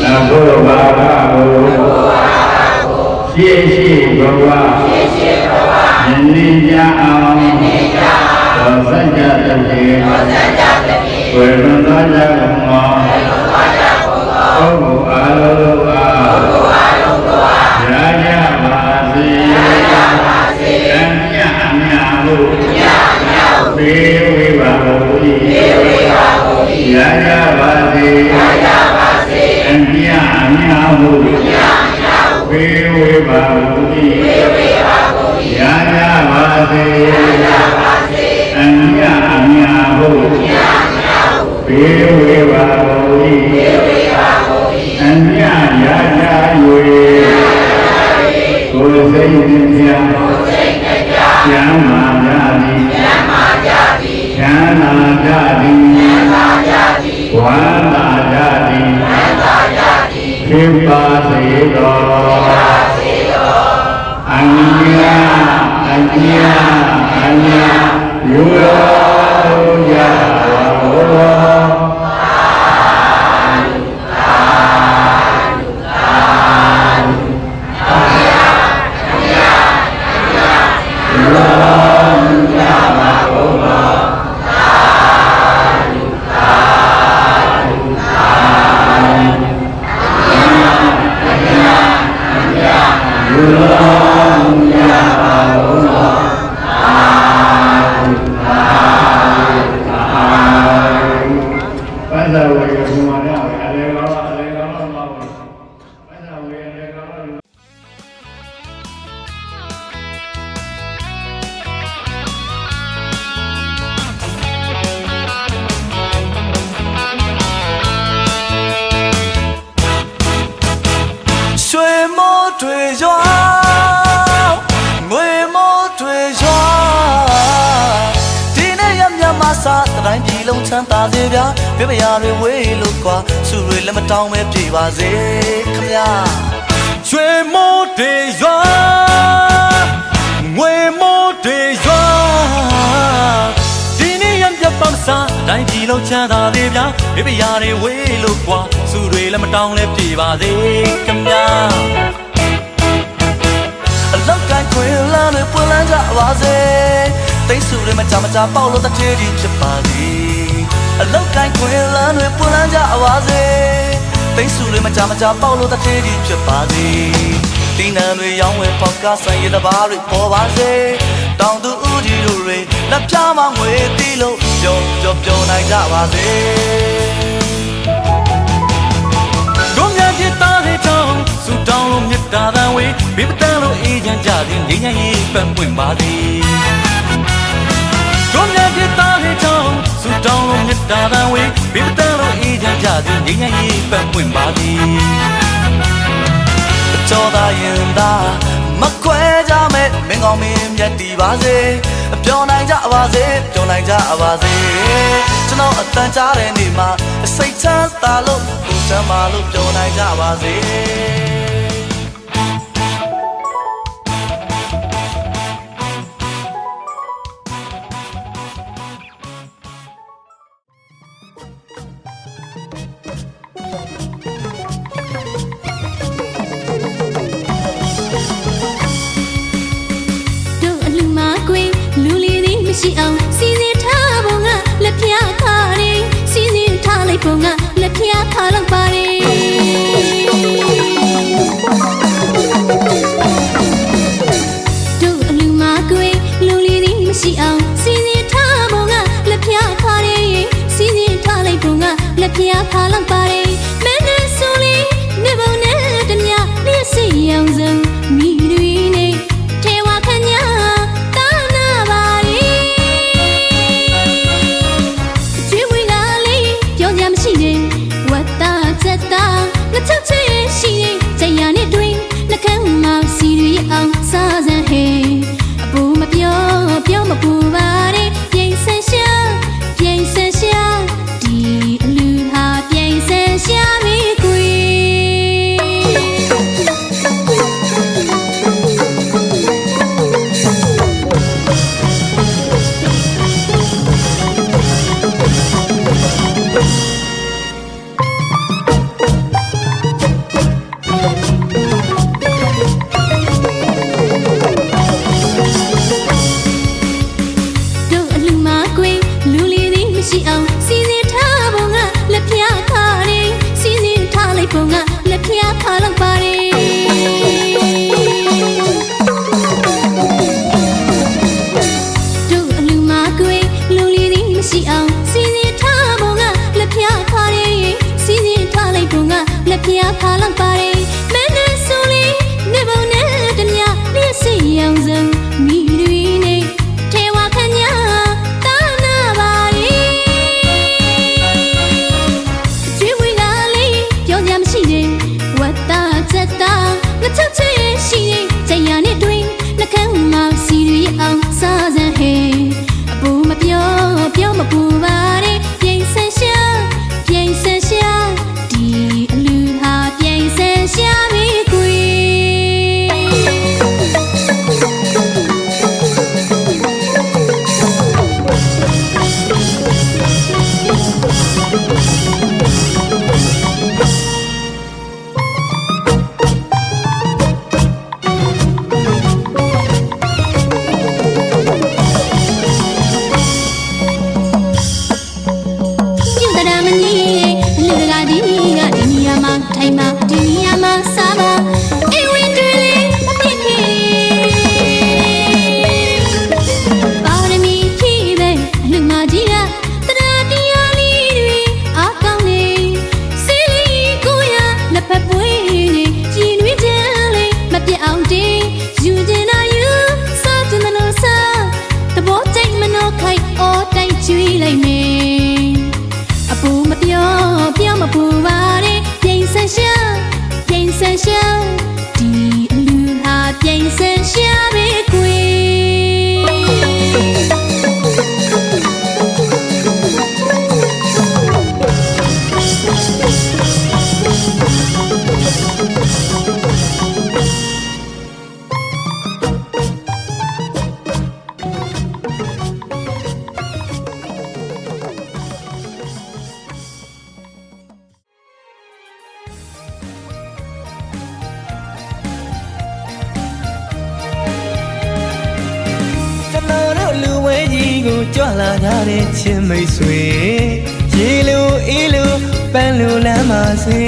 အဘိုးဘာသာကိုရှေ့ဘဝယနေ့ကြအောင်သောစัจ jā တတိဝေဒနာကြကုန်သောပုဂ္ဂိုလ်အားလုံးအားရာကြပါစေအမြအမြတို့သေဝိပါဘုရားရာကြပါစေအမြအမြတို့သေဝိပါဘုရားရာကြပါစေအမြအမြတို့သေဝိပါဘုရားအမြရာကြ၍ကိုယ်စိတ်နှပြကျမ်းမာကြသည်ချမ်းသာကြသည်ဝမ်းသာကြသည်ဖြစ်ပါစေတော်အမြအမြအမြယူတော်ကြပါတိုင်းပြည်လုံးချမ်းသာစေဗျာပြပရာတွေဝေးလို့ကွာစုတွေလည်းမတောင်းပဲပြေပါစေခမညာရွှေမိုးတွေရွာငွေမိုးတွေရွာဒီနေ့ရပြပမစားတိုင်းပြည်လုံးချမ်းသာစေဗျာပြပရာတွေဝေးလို့ကွာစုတွေလည်းမတောင်းလည်းပြေပါစေခမညာအလောက်ကိုင်းခွေလာနဲ့ပွင့်လန်းကြပါစေသိစုတွေမကြမကြပေါက်လို့တထေးကြီးဖြစ်ပါစေအလောက်ကိုင်းခွေလာနဲ့ပွင့်လန်းကြပါစေသိစုတွေမကြမကြပေါက်လို့တထေးကြီးဖြစ်ပါစေဒီနံတွေရောင်းဝယ်ပေါက်ကဆိုင်ရတဲ့ဘားတွေပေါ်ပါစေတောင်သူဦးကြီးတို့တွေလက်ပြမငွေတီးလို့ပျော်နိုင်ကြပါစေ ဘေးပတန်းလို့အေးချမ်းကြသည်ငြိမ်းချမ်းရေးပန်းပွင့်ပါသည်တို့မြတ်ဖြစ်သားတဲ့ချောင်းဆူတောင်းလို့မြတ်တာတန်ဝေးဘေးပတန်းလို့အေးချမ်းကြသည်ငြိမ်းချမ်းရေးပန်းပွင့်ပါသည်ကြောသာရင်သာမခွဲကြမဲ့မင်းကောင်းမင်းမြတ်တီပါစေပြောနိုင်ကြပါစေပြောနိုင်ကြပါစေကျွန်တော်အတန်ကြားတဲ့နေ့မှာစိတ်ချမ်းသာလို့ကိုယ်ချမ်းသာလို့ပြောနိုင်ကြပါစေရှိအောင်စီစဉ်ထားပုံကလက်ဖျားခါရီစီစဉ်ထားလိုက်ပုံကလက်ဖျားခါလောက်ပါရီတို့အလူမကွေလူလီသည်မရှိအောင်စီစဉ်ထားပုံကလက်ဖျားခါရီစီစဉ်ထားလိုက်ပုံကလက်ဖျားခါလောက်ပါရီမင်းနဲ့ဆိုလီနေပုံနဲ့တမယလျှက်စီအောင်စံမိတွေနဲ့ထေဝခညာငါချစ်ချင်ရှိရင်ကြရနဲ့တွင်နှကမ်းမှာစီရီအောင်စားစမ်းဟဲ့အပူမပြောမပူပါနဲ့ပြိုင်ဆန်းရှာဒီအလူဟာပြိုင်ဆန်းရှာမိကွေလက်ဖျားခါလောက်ပါရီမင်းနဲ့ဆိုလီနေပုံနဲ့တမယလျှက်စီအောင်စံမိတွေနဲ့ထေဝခညာတာနာပါရီကျွေးဝေးလာလေးပြောကြမရှိရင်ဝတ်တာချက်တာငါချစ်ချင်ရှိရင်ကြရနဲ့တွင်နှကမ်းမှာစီရီအောင်စားစမ်းဟဲ့အပူမပြောမပူပါနဲ့ပြိုင်ဆန်းရှာဒီအလူဟာပြိုင်ဆန်းရှာမိကွေထိုင်မှာဒီနေရာမှာစားပါအိမ်ဝင်တွေလေးမပြစ်ခင်ပါရမီဖြည့်ပဲအလူမကြီးကတရားတရားလေးတွေအားကောင်းနေစီလီကိုရလက်ဖက်ပွေးတွေကြီးနွေးချမ်းလေးမပြတ်အောင်တင်းယူကျင်တာယူစားကျင်တယ်လို့စားတဘောကြိတ်မနှောခိုက်အော်တိုက်ကျွေးလိုက်မယ်အပူမပြောမပူပါနဲ့ပြိုင်ဆန်းရှာဒီအလူဟာပြိုင်ဆန်းရှာပဲကွေကြွလာကြတဲ့ချင်းမိတ်ဆွေရေလိုအေးလိုပန်းလိုလမ်းပါစေ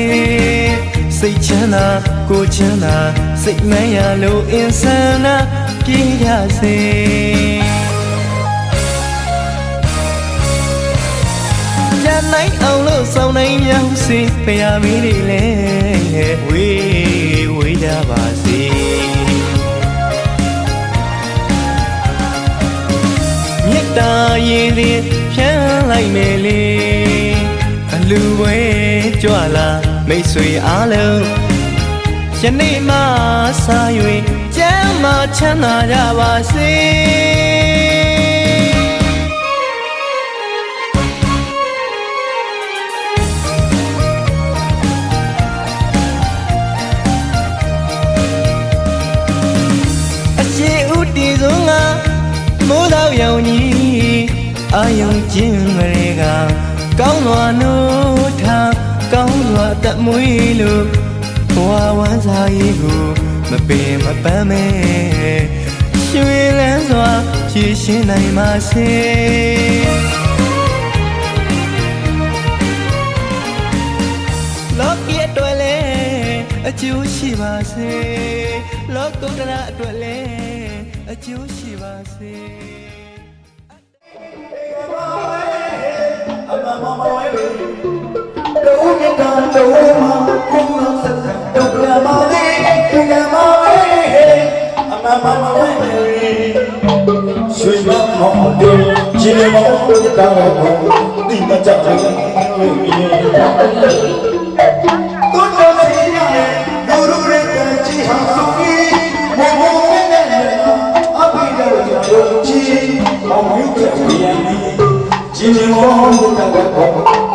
စိတ်ချမ်းသာကိုချမ်းသာစိတ်မရလို့အင်းဆန်းနာပြေးကြစေညနိုင်အောင်လို့ဆောင်နိုင်မြောက်စေဖရာမီးလေးလဲဝေးကြပါစေ ရင်ရင်ဖြန်းလိုက်မယ်လေအလူဝဲကြွလာမိတ်ဆွေအားလုံးယနေ့မှစ၍ကျမ်းမာချမ်းသာကြပါစေမိုးတော့ရောင်ကြီးအာယုံချင်းတွေကကောင်းစွာနိုးထားကောင်းစွာတမွေးလို့ဘဝဝမ်းစာရေးကိုမပင်မပန်းမဲရွှေလန်းစွာရှည်ရှင်းနိုင်ပါစေလောကီအတွက်လည်းအကျိုးရှိပါစေလောကုတ္တရာအတွက်လည်းအကျိုးရှိပါစေအမမမဝဲတို့မြတ်တာတို့မှာဘုံတော်ဆက်ဆက်တို့ကမလေးကမဝဲအမမမဝဲရွှေမမောင်တို့ခြေမောင်တို့တောင်းတော့ဒီမကြတယ်တို့တော်စီရဲ့လူလူရဲ့ကြည်ဟာဆိုပြီးမောင်မောင်နဲ့အပိတော်တို့ချီမောင်ယူတဲ့ပြန်ဒီမောင်တို့ကတော့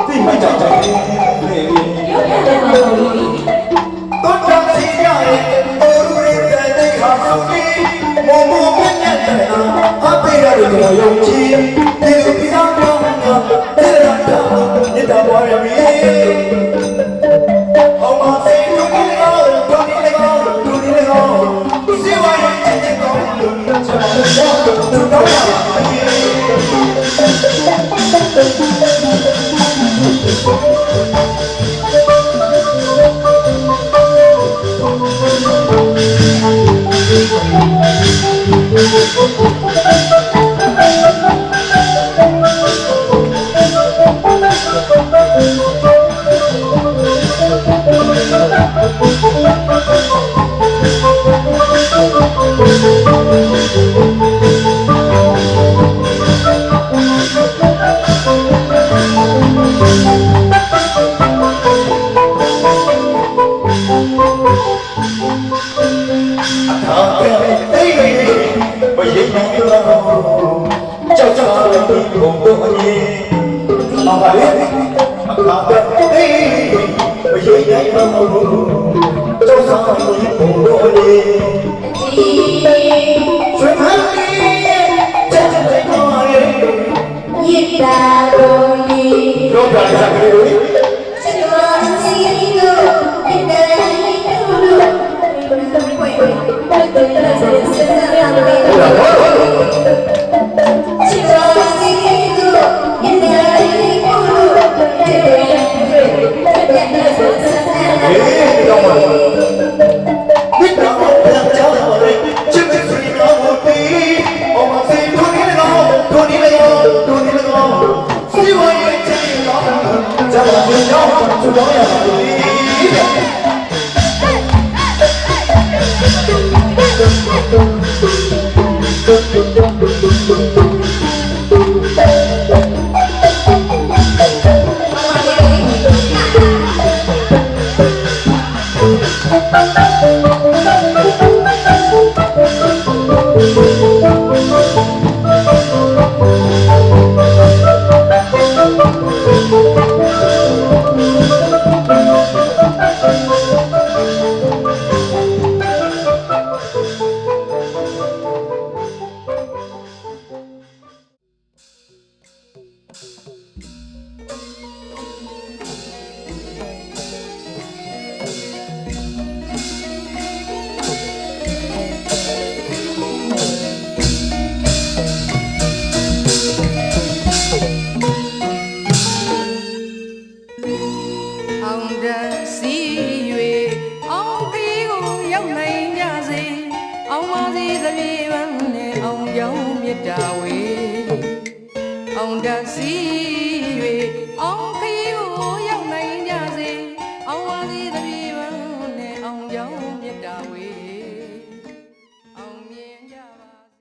ဒီမကြတယ်လေတော်တော်စီရဲ့လူလူရဲ့ကြည်ဟာဆိုပြီးမောင်မောင်နဲ့အပိတော်တို့ယုံကြည်ဒီပြည်တော်ကတဲ့ရတာညတာပေါ်ရမီအောင်မစီတို့ကလည်းတို့ဒီလည်းတို့ဒီလည်းစီဝါရဲ့ချစ်ချစ်ကောင်းလို့ချက်ချက်တို့တော့ရပါအောင်တစီ